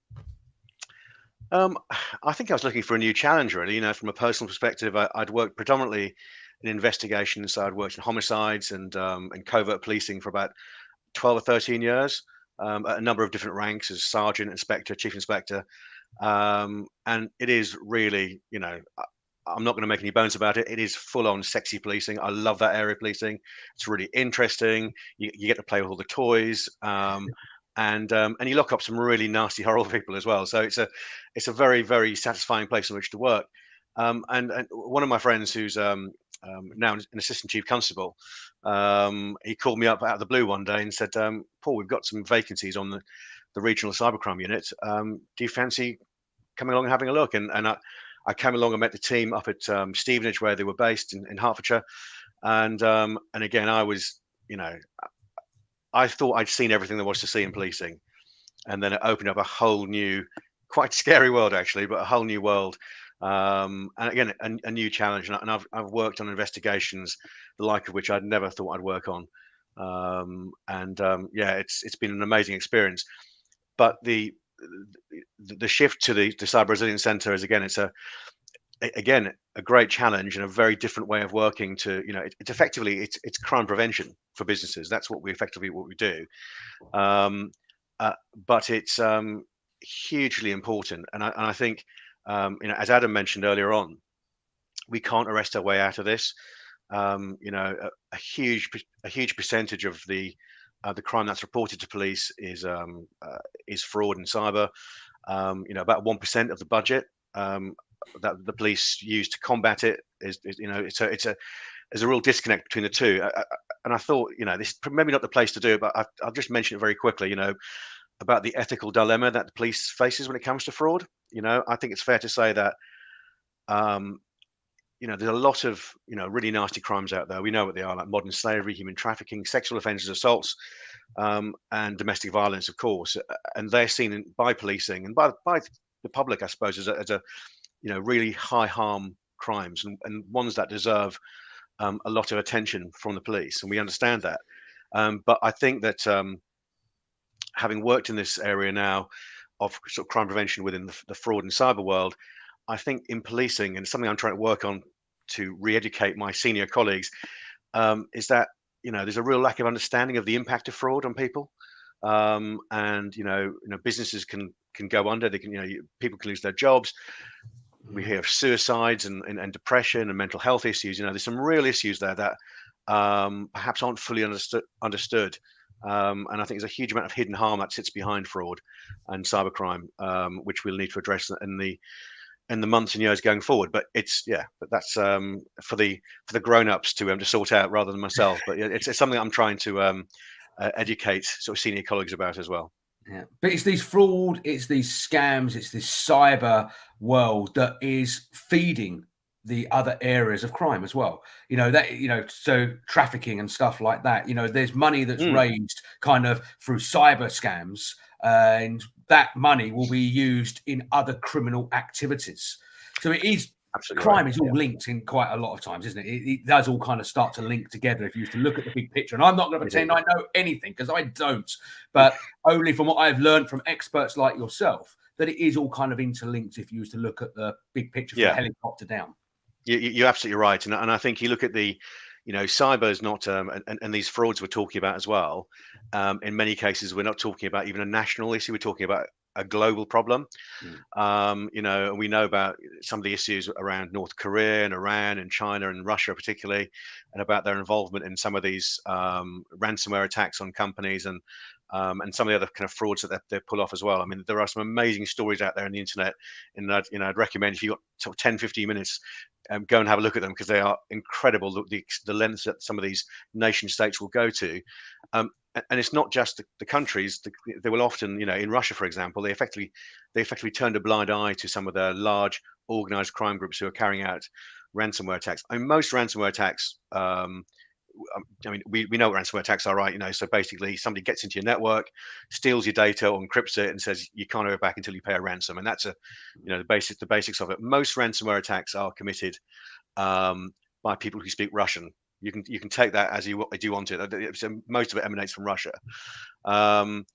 I think I was looking for a new challenge, really. From a personal perspective, I'd worked predominantly in investigations. So I'd worked in homicides and covert policing for about 12 or 13 years. At a number of different ranks as sergeant, inspector, chief inspector. And it is really, I'm not going to make any bones about it. It is full on sexy policing. I love that area of policing. It's really interesting. You get to play with all the toys. And you lock up some really nasty, horrible people as well. So it's a very, very satisfying place in which to work. And one of my friends who's now an assistant chief constable, he called me up out of the blue one day and said, Paul, we've got some vacancies on the regional cybercrime unit. Do you fancy coming along and having a look? And I came along and met the team up at Stevenage, where they were based in Hertfordshire. And again, I thought I'd seen everything there was to see in policing. And then it opened up a whole new, quite scary world, actually, but a whole new world. And again, a new challenge. And I've worked on investigations, the like of which I'd never thought I'd work on. Yeah, it's been an amazing experience. But the shift to the Cyber Resilience Centre is, again, it's a great challenge and a very different way of working. To it's effectively it's crime prevention for businesses. That's what we do. But it's hugely important, and I think as Adam mentioned earlier on, we can't arrest our way out of this. A huge percentage of the crime that's reported to police is fraud and cyber. About 1% of the budget that the police use to combat it is there's a real disconnect between the two. And I thought, this is maybe not the place to do it, but I'll just mention it very quickly. About the ethical dilemma that the police faces when it comes to fraud. I think it's fair to say that there's a lot of really nasty crimes out there. We know what they are, like modern slavery, human trafficking, sexual offences, assaults, and domestic violence, of course. And they're seen by policing and by the public, I suppose, as a really high harm crimes, and ones that deserve a lot of attention from the police, and we understand that. But I think that having worked in this area now of sort of crime prevention within the fraud and cyber world, I think in policing, and something I'm trying to work on to re-educate my senior colleagues, is that there's a real lack of understanding of the impact of fraud on people, and businesses can go under. They can people can lose their jobs. We hear of suicides and depression and mental health issues. There's some real issues there that perhaps aren't fully understood. And I think there's a huge amount of hidden harm that sits behind fraud and cybercrime, which we'll need to address in the months and years going forward. But that's for the grown-ups to sort out rather than myself. But it's something I'm trying to educate sort of senior colleagues about as well. Yeah, but it's these fraud, it's these scams, it's this cyber world that is feeding the other areas of crime as well. So trafficking and stuff like that. There's money that's raised kind of through cyber scams, and that money will be used in other criminal activities. So it is. Absolutely crime right. Is all linked in quite a lot of times, isn't it? It does all kind of start to link together if you used to look at the big picture. And I'm not going to pretend I know anything, because I don't, but only from what I've learned from experts like yourself, that it is all kind of interlinked if you used to look at the big picture from the helicopter down. You're absolutely right. And I think you look at the, cyber is not, and these frauds we're talking about as well. In many cases, we're not talking about even a national issue. We're talking about a global problem. And we know about some of the issues around North Korea and Iran and China and Russia particularly, and about their involvement in some of these ransomware attacks on companies and some of the other kind of frauds that they pull off as well. I mean, there are some amazing stories out there on the internet, and I'd recommend, if you've got sort of 10, 15 minutes, go and have a look at them, because they are incredible, the lengths that some of these nation states will go to. And it's not just the countries. They will often, in Russia, for example, they effectively turned a blind eye to some of the large organized crime groups who are carrying out ransomware attacks. I mean, most ransomware attacks, we know what ransomware attacks are, right? So basically somebody gets into your network, steals your data or encrypts it, and says you can't have it back until you pay a ransom. And that's the basics of it. Most ransomware attacks are committed by people who speak Russian. You can take that as you want it. So most of it emanates from Russia, and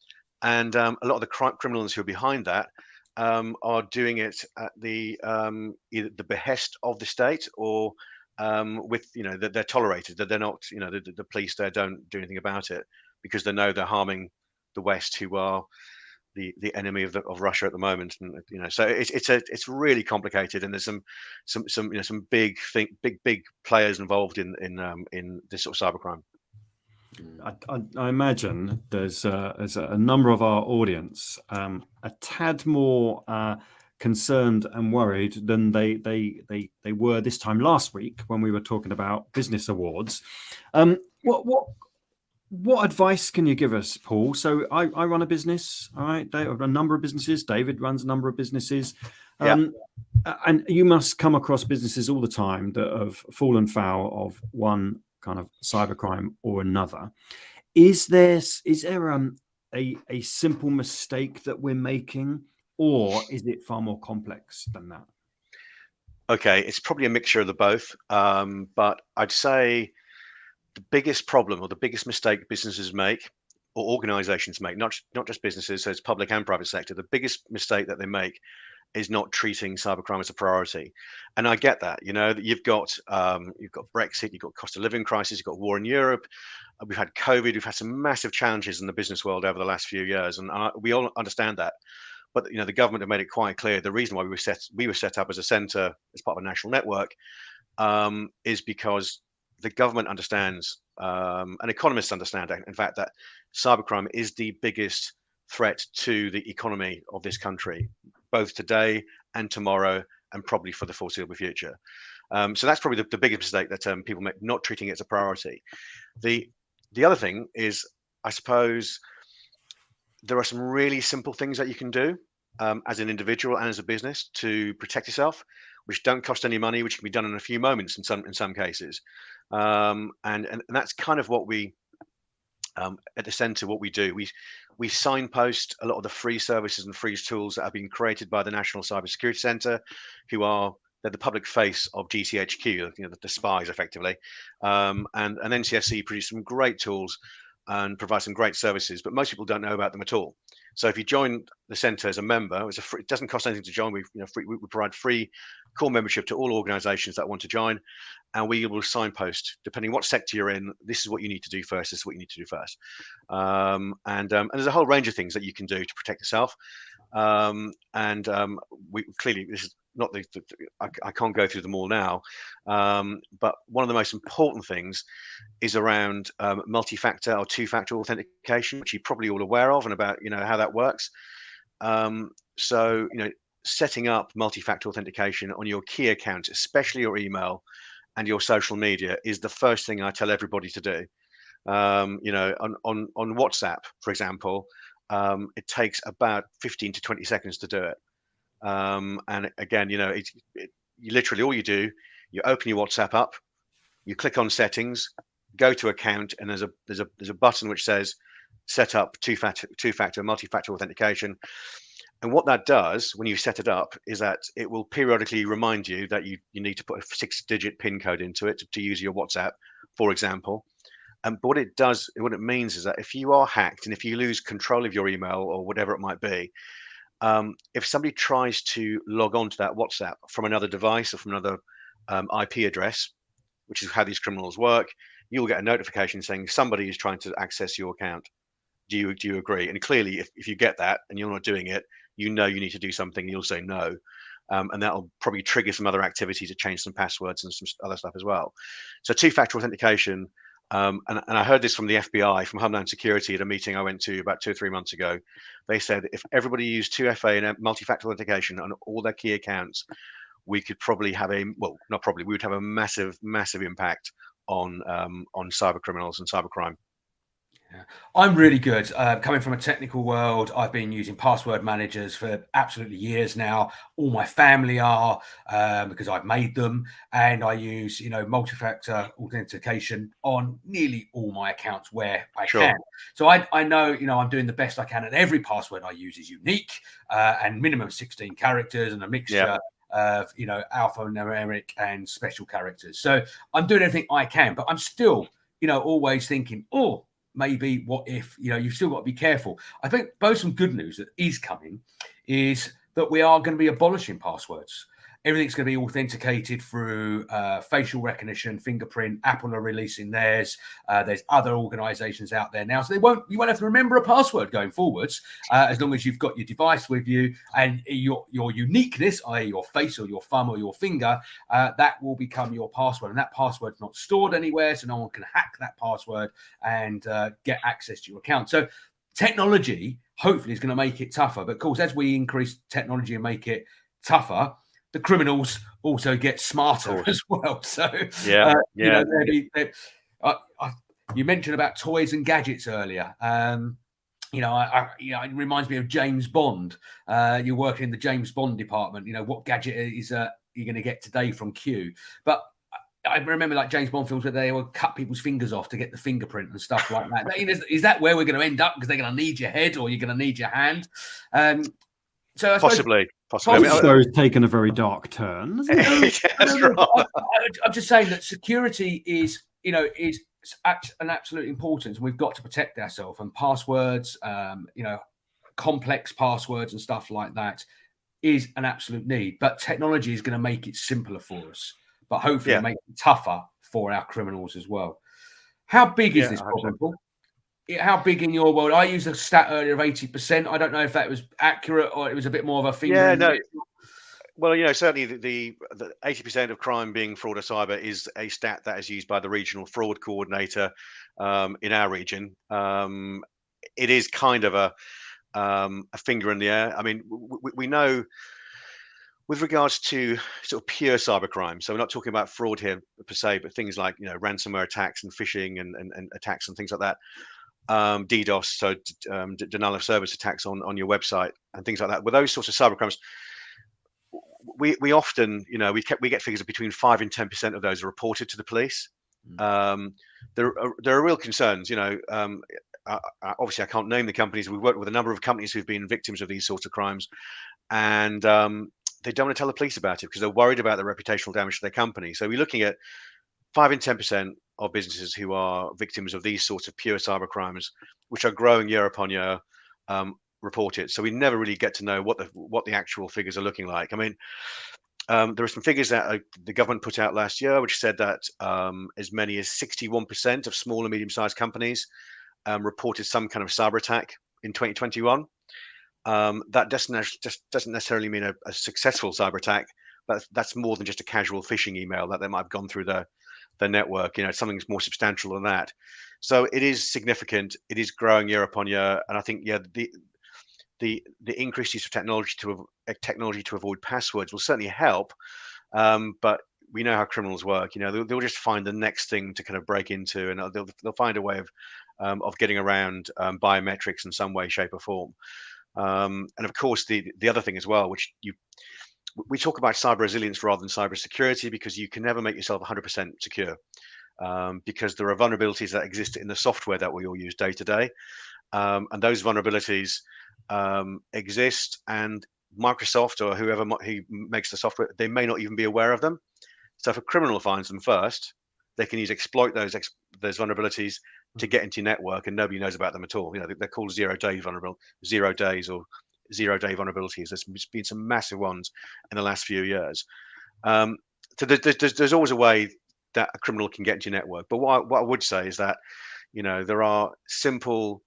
a lot of the criminals who are behind that are doing it at either the behest of the state, or with that they're tolerated, that they're not, the police there don't do anything about it, because they know they're harming the West, who are the enemy of Russia at the moment, and so it's really complicated, and there's some big players involved in this sort of cybercrime. I imagine there's a number of our audience a tad more concerned and worried than they were this time last week when we were talking about business awards. What advice can you give us, Paul? So I run a business, all right? I run a number of businesses. David runs a number of businesses. And you must come across businesses all the time that have fallen foul of one kind of cybercrime or another. Is there a simple mistake that we're making, or is it far more complex than that? Okay, it's probably a mixture of the both. But I'd say the biggest problem or the biggest mistake businesses make, or organizations make, not just businesses, so it's public and private sector, the biggest mistake that they make is not treating cybercrime as a priority. And I get that, you've got Brexit, you've got cost of living crisis, you've got war in Europe, we've had COVID, we've had some massive challenges in the business world over the last few years, and we all understand that. But the government have made it quite clear the reason why we were set up as a centre, as part of a national network, is because the government understands, and economists understand, in fact, that cybercrime is the biggest threat to the economy of this country, both today and tomorrow, and probably for the foreseeable future. So that's probably the biggest mistake that people make, not treating it as a priority. The other thing is, I suppose, there are some really simple things that you can do as an individual and as a business to protect yourself, which don't cost any money, which can be done in a few moments in some cases. And that's kind of what we at the centre, what we do. We signpost a lot of the free services and free tools that have been created by the National Cybersecurity Centre, they're the public face of GCHQ, the spies effectively. And NCSC produce some great tools and provide some great services, but most people don't know about them at all. So if you join the centre as a member, it doesn't cost anything to join. We provide free core membership to all organisations that want to join, and we will signpost, depending what sector you're in, this is what you need to do first, this is what you need to do first. And there's a whole range of things that you can do to protect yourself. We clearly, this is not I can't go through them all now, but one of the most important things is around multi-factor or two-factor authentication, which you're probably all aware of, and about how that works. So setting up multi-factor authentication on your key accounts, especially your email and your social media, is the first thing I tell everybody to do. On WhatsApp, for example, it takes about 15 to 20 seconds to do it. And again, you literally, all you do, you open your WhatsApp up, you click on settings, go to account, and there's a button which says set up two-factor multi-factor authentication. And what that does when you set it up is that it will periodically remind you that you need to put a 6-digit PIN code into it to use your WhatsApp, for example. But what it means is that if you are hacked and if you lose control of your email or whatever it might be, if somebody tries to log on to that WhatsApp from another device or from another IP address, which is how these criminals work, you'll get a notification saying somebody is trying to access your account. Do you agree? And clearly, if you get that and you're not doing it, you need to do something. You'll say no, and that'll probably trigger some other activity to change some passwords and some other stuff as well. So two-factor authentication. And I heard this from the FBI, from Homeland Security, at a meeting I went to about 2 or 3 months ago. They said if everybody used 2FA and multi-factor authentication on all their key accounts, we could probably have we would have a massive impact on cyber criminals and cybercrime. Yeah. I'm really good. Coming from a technical world, I've been using password managers for absolutely years now. All my family are, because I've made them, and I use multi-factor authentication on nearly all my accounts where I can. So I know I'm doing the best I can, and every password I use is unique and minimum 16 characters and a mixture of alphanumeric and special characters. So I'm doing everything I can, but I'm still always thinking, maybe what if, you've still got to be careful. I think both some good news that is coming is that we are going to be abolishing passwords. Everything's going to be authenticated through facial recognition, fingerprint. Apple are releasing theirs. There's other organizations out there now. So you won't have to remember a password going forwards, as long as you've got your device with you, and your uniqueness, i.e. your face or your thumb or your finger, that will become your password. And that password's not stored anywhere, so no one can hack that password and get access to your account. So technology, hopefully, is going to make it tougher. But of course, as we increase technology and make it tougher, the criminals also get smarter as well. So, yeah. you know, you mentioned about toys and gadgets earlier. You know, it reminds me of James Bond. You're working in the James Bond department. You know, what gadget is you're going to get today from Q? But I remember like James Bond films where they would cut people's fingers off to get the fingerprint and stuff like that. Is that where we're going to end up? Because they're going to need your head or you're going to need your hand. So I possibly. The show's taken a very dark turn. That's right. I'm just saying that security is an absolute importance, and we've got to protect ourselves. And passwords, complex passwords and stuff like that is an absolute need. But technology is going to make it simpler for us, but hopefully make it tougher for our criminals as well. How big is this problem, Paul? How big in your world? I used a stat earlier of 80%. I don't know if that was accurate or it was a bit more of a finger. Yeah, no. Well, certainly the 80% of crime being fraud or cyber is a stat that is used by the regional fraud coordinator in our region. It is kind of a finger in the air. I mean, we know with regards to sort of pure cybercrime, so we're not talking about fraud here per se, but things like ransomware attacks and phishing and attacks and things like that. DDoS, so denial of service attacks on your website and things like that. With those sorts of cybercrimes, we often, we get figures of between 5 and 10% of those are reported to the police. There are real concerns. Obviously, I can't name the companies. We've worked with a number of companies who've been victims of these sorts of crimes, and they don't want to tell the police about it because they're worried about the reputational damage to their company. So we're looking at 5 and 10% of businesses who are victims of these sorts of pure cyber crimes, which are growing year upon year, report it. So we never really get to know what the actual figures are looking like. I mean, there are some figures that the government put out last year, which said that as many as 61% of small and medium-sized companies reported some kind of cyber attack in 2021. That doesn't necessarily mean a successful cyber attack, but that's more than just a casual phishing email that they might have gone through the network. Something's more substantial than that. So it is significant. It is growing year upon year, and I think the increased use of technology to avoid passwords will certainly help. But we know how criminals work. They'll just find the next thing to kind of break into, and they'll find a way of getting around biometrics in some way, shape, or form. And of course, the other thing as well, which we talk about cyber resilience rather than cyber security, because you can never make yourself 100% secure, because there are vulnerabilities that exist in the software that we all use day to day, and those vulnerabilities exist, and Microsoft or whoever who makes the software, they may not even be aware of them. So if a criminal finds them first, they can exploit those vulnerabilities to get into your network, and nobody knows about them at all. They're called zero-day vulnerabilities. There's been some massive ones in the last few years. So there's always a way that a criminal can get into your network. But what I would say is that there are simple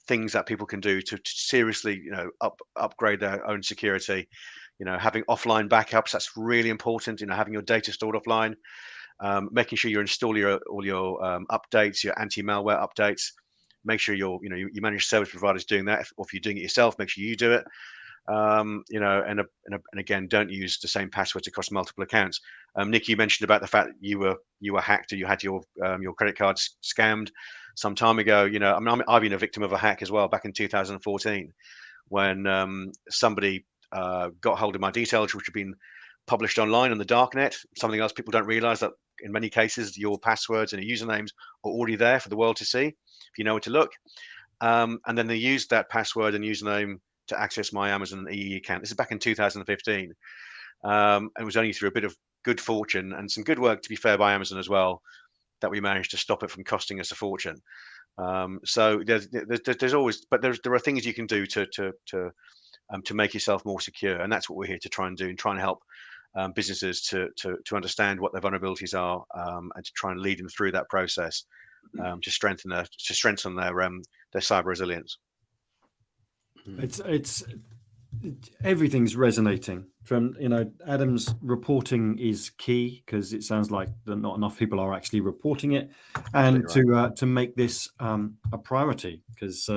things that people can do to seriously upgrade their own security. Having offline backups, that's really important. Having your data stored offline, making sure you install all your updates, your anti-malware updates. Make sure your managed service providers doing that, or if you're doing it yourself, make sure you do it. And again, don't use the same passwords across multiple accounts. Nick, you mentioned about the fact that you were hacked, or you had your credit cards scammed some time ago. I've been a victim of a hack as well back in 2014, when somebody got hold of my details, which have been published online on the darknet. Something else people don't realize, that in many cases your passwords and your usernames are already there for the world to see if you know where to look. And then they used that password and username to access my Amazon EE account. This is back in 2015. It was only through a bit of good fortune and some good work, to be fair, by Amazon as well, that we managed to stop it from costing us a fortune. So there's always, but there are things you can do to make yourself more secure, and that's what we're here to try and do, and try and help businesses to understand what their vulnerabilities are, and to try and lead them through that process, to strengthen their cyber resilience. It's everything's resonating from, Adam's reporting is key, because it sounds like that not enough people are actually reporting it, and to make this a priority, because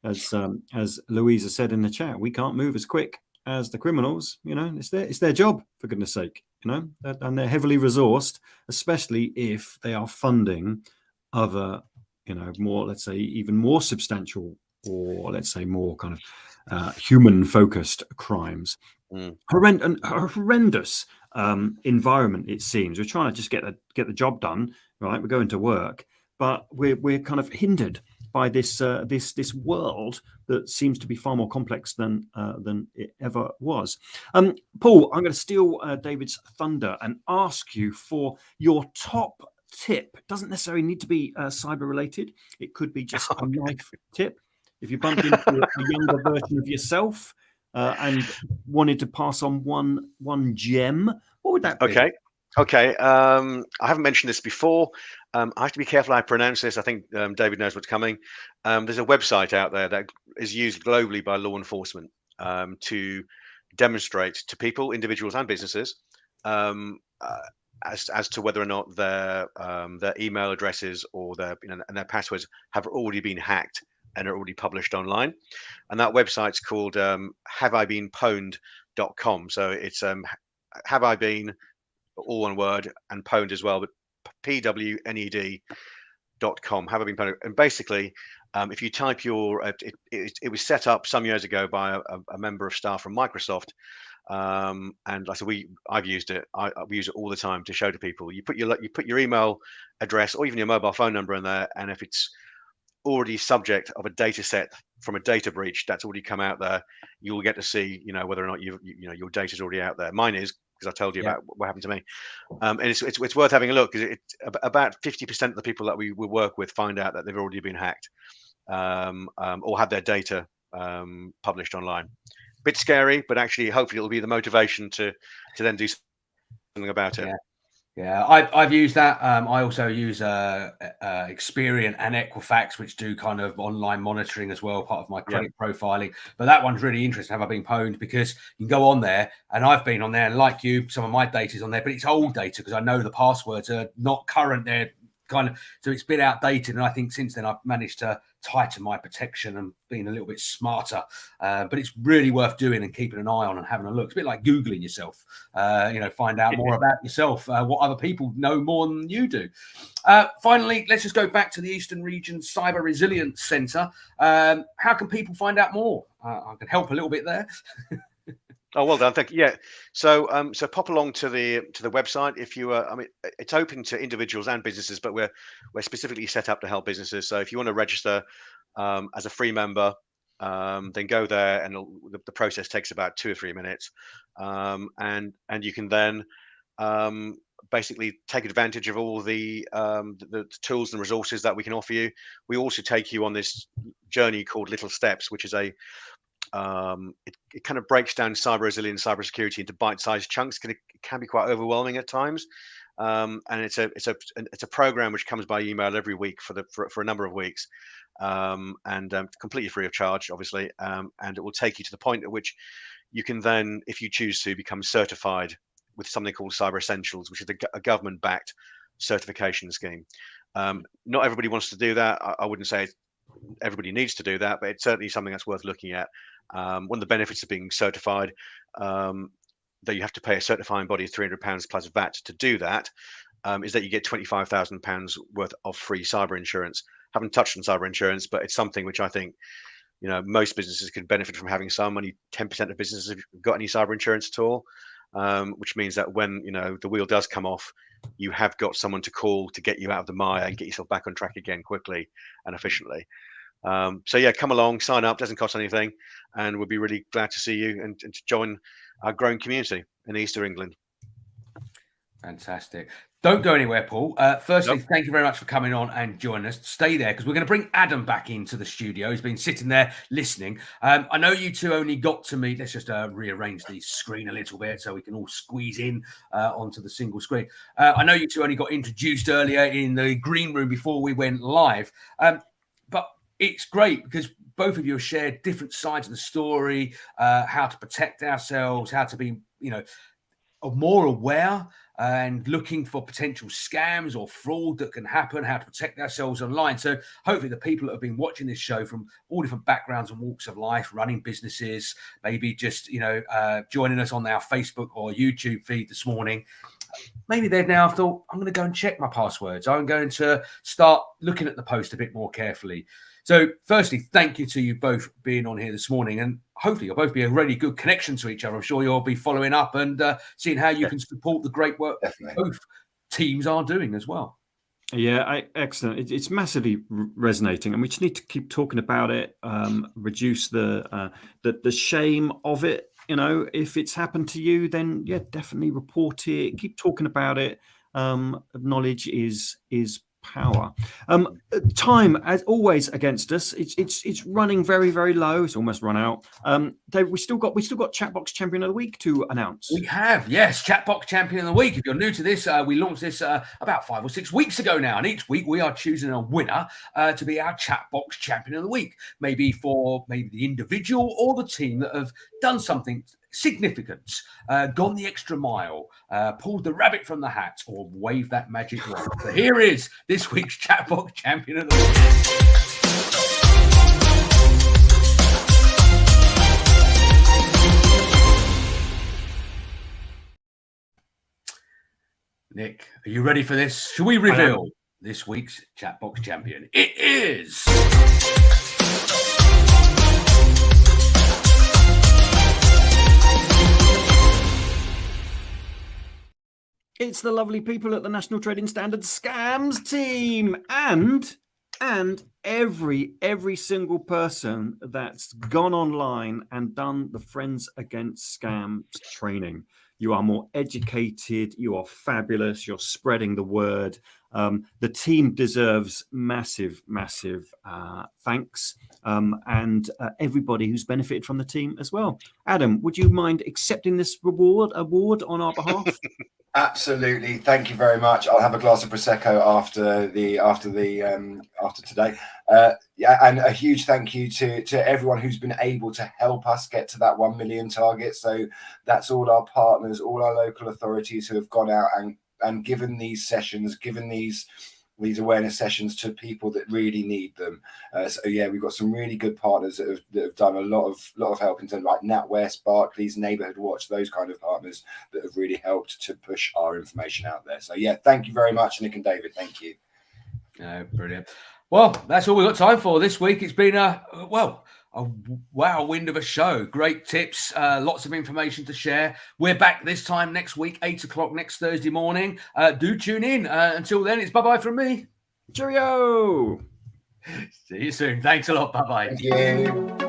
as Louisa said in the chat, we can't move as quick as the criminals. It's their job, for goodness sake, and they're heavily resourced, especially if they are funding other, more, let's say, even more substantial, or let's say more kind of human-focused crimes. Horrendous environment, it seems. We're trying to just get the job done, right? We're going to work, but we're kind of hindered by this world that seems to be far more complex than it ever was. Paul, I'm going to steal David's thunder and ask you for your top tip. It doesn't necessarily need to be cyber related. It could be just a life tip. If you bumped into a younger version of yourself and wanted to pass on one gem, what would that be? Okay. I haven't mentioned this before. I have to be careful how I pronounce this. I think David knows what's coming. There's a website out there that is used globally by law enforcement to demonstrate to people, individuals and businesses, as to whether or not their email addresses or their and their passwords have already been hacked and are already published online. And that website's called haveibeenpwned.com. So it's have I been, all one word, and pwned as well, but pwned.com. Have I been pwned? And basically, if you type your, it was set up some years ago by a member of staff from Microsoft. And like I said, I've used it. We use it all the time to show to people. You put your email address or even your mobile phone number in there, and if it's already subject of a data set from a data breach that's already come out there, you'll get to see, whether or not your data is already out there. Mine is, because I told you about what happened to me. And it's worth having a look, because about 50% of the people that we work with find out that they've already been hacked, or had their data published online. Bit scary, but actually, hopefully, it'll be the motivation to then do something about it. Yeah, I've used that. I also use Experian and Equifax, which do kind of online monitoring as well, part of my credit profiling. But that one's really interesting. Have I been pwned? Because you can go on there, and I've been on there, and like you, some of my data is on there, but it's old data because I know the passwords are not current. They're kind of, so it's been outdated. And I think since then I've managed to tighten my protection and being a little bit smarter. But it's really worth doing and keeping an eye on and having a look. It's a bit like Googling yourself, find out more about yourself, what other people know more than you do. Finally, let's just go back to the Eastern Region Cyber Resilience Centre. How can people find out more? I can help a little bit there. Oh, well done. Thank you. Yeah. So pop along to the website. If you it's open to individuals and businesses, but we're specifically set up to help businesses. So if you want to register as a free member, then go there, and the process takes about 2 or 3 minutes, and you can then basically take advantage of all the tools and resources that we can offer you. We also take you on this journey called Little Steps, which is it kind of breaks down cyber resilience, cybersecurity into bite-sized chunks. It can be quite overwhelming at times, and it's a program which comes by email every week for a number of weeks, and completely free of charge, obviously, and it will take you to the point at which you can then, if you choose to, become certified with something called Cyber Essentials, which is a government-backed certification scheme. Not everybody wants to do that. I wouldn't say everybody needs to do that, but it's certainly something that's worth looking at. One of the benefits of being certified, though you have to pay a certifying body £300 plus VAT to do that, is that you get £25,000 worth of free cyber insurance. Haven't touched on cyber insurance, but it's something which I think most businesses could benefit from having some. Only 10% of businesses have got any cyber insurance at all, which means that when the wheel does come off, you have got someone to call to get you out of the mire and get yourself back on track again quickly and efficiently. So yeah, come along, sign up, doesn't cost anything, and we'll be really glad to see you and to join our growing community in East England. Fantastic. Don't go anywhere, Paul. Firstly, Thank you very much for coming on and joining us. Stay there because we're going to bring Adam back into the studio. He's been sitting there listening. I know you two only got to meet. Let's just rearrange the screen a little bit so we can all squeeze in onto the single screen. I know you two only got introduced earlier in the green room before we went live. But it's great because both of you have shared different sides of the story, how to protect ourselves, how to be, more aware and looking for potential scams or fraud that can happen, how to protect ourselves online. So hopefully the people that have been watching this show from all different backgrounds and walks of life, running businesses, maybe just, joining us on our Facebook or YouTube feed this morning, maybe they've now thought, I'm going to go and check my passwords. I'm going to start looking at the post a bit more carefully. So firstly, thank you to you both being on here this morning, and hopefully you'll both be a really good connection to each other. I'm sure you'll be following up and seeing how you can support the great work both teams are doing as well. Yeah, excellent. It's massively resonating, and we just need to keep talking about it. Reduce the shame of it. If it's happened to you, then definitely report it. Keep talking about it. Knowledge is power. Time, as always, against us. It's running very, very low. It's almost run out. Dave, we still got Chatbox Champion of the Week to announce. We have, yes, Chatbox Champion of the Week. If you're new to this, we launched this about 5 or 6 weeks ago now, and each week we are choosing a winner to be our Chatbox Champion of the Week. Maybe for the individual or the team that have done something significant, gone the extra mile, pulled the rabbit from the hat, or waved that magic wand. So here is this week's Chatbox Champion of the Week. Nick, are you ready for this? Shall we reveal this week's Chatbox Champion? It is... It's the lovely people at the National Trading Standards Scams team, and every single person that's gone online and done the Friends Against Scams training. You are more educated. You are fabulous. You're spreading the word. The team deserves massive thanks, and everybody who's benefited from the team as well. Adam, would you mind accepting this award on our behalf? Absolutely, thank you very much. I'll have a glass of prosecco after today. And a huge thank you to everyone who's been able to help us get to that 1 million target. So that's all our partners, all our local authorities who have gone out and given these sessions, given these awareness sessions to people that really need them. We've got some really good partners that have done a lot of help in terms of like NatWest, Barclays, Neighbourhood Watch, those kind of partners that have really helped to push our information out there. So thank you very much, Nick and David. Thank you. Brilliant. Well, that's all we've got time for this week. It's been a whirlwind of a show. Great tips, lots of information to share. We're back this time next week, 8 o'clock next Thursday morning. Do tune in. Until then, it's bye-bye from me. Cheerio! See you soon. Thanks a lot. Bye-bye. Thank you.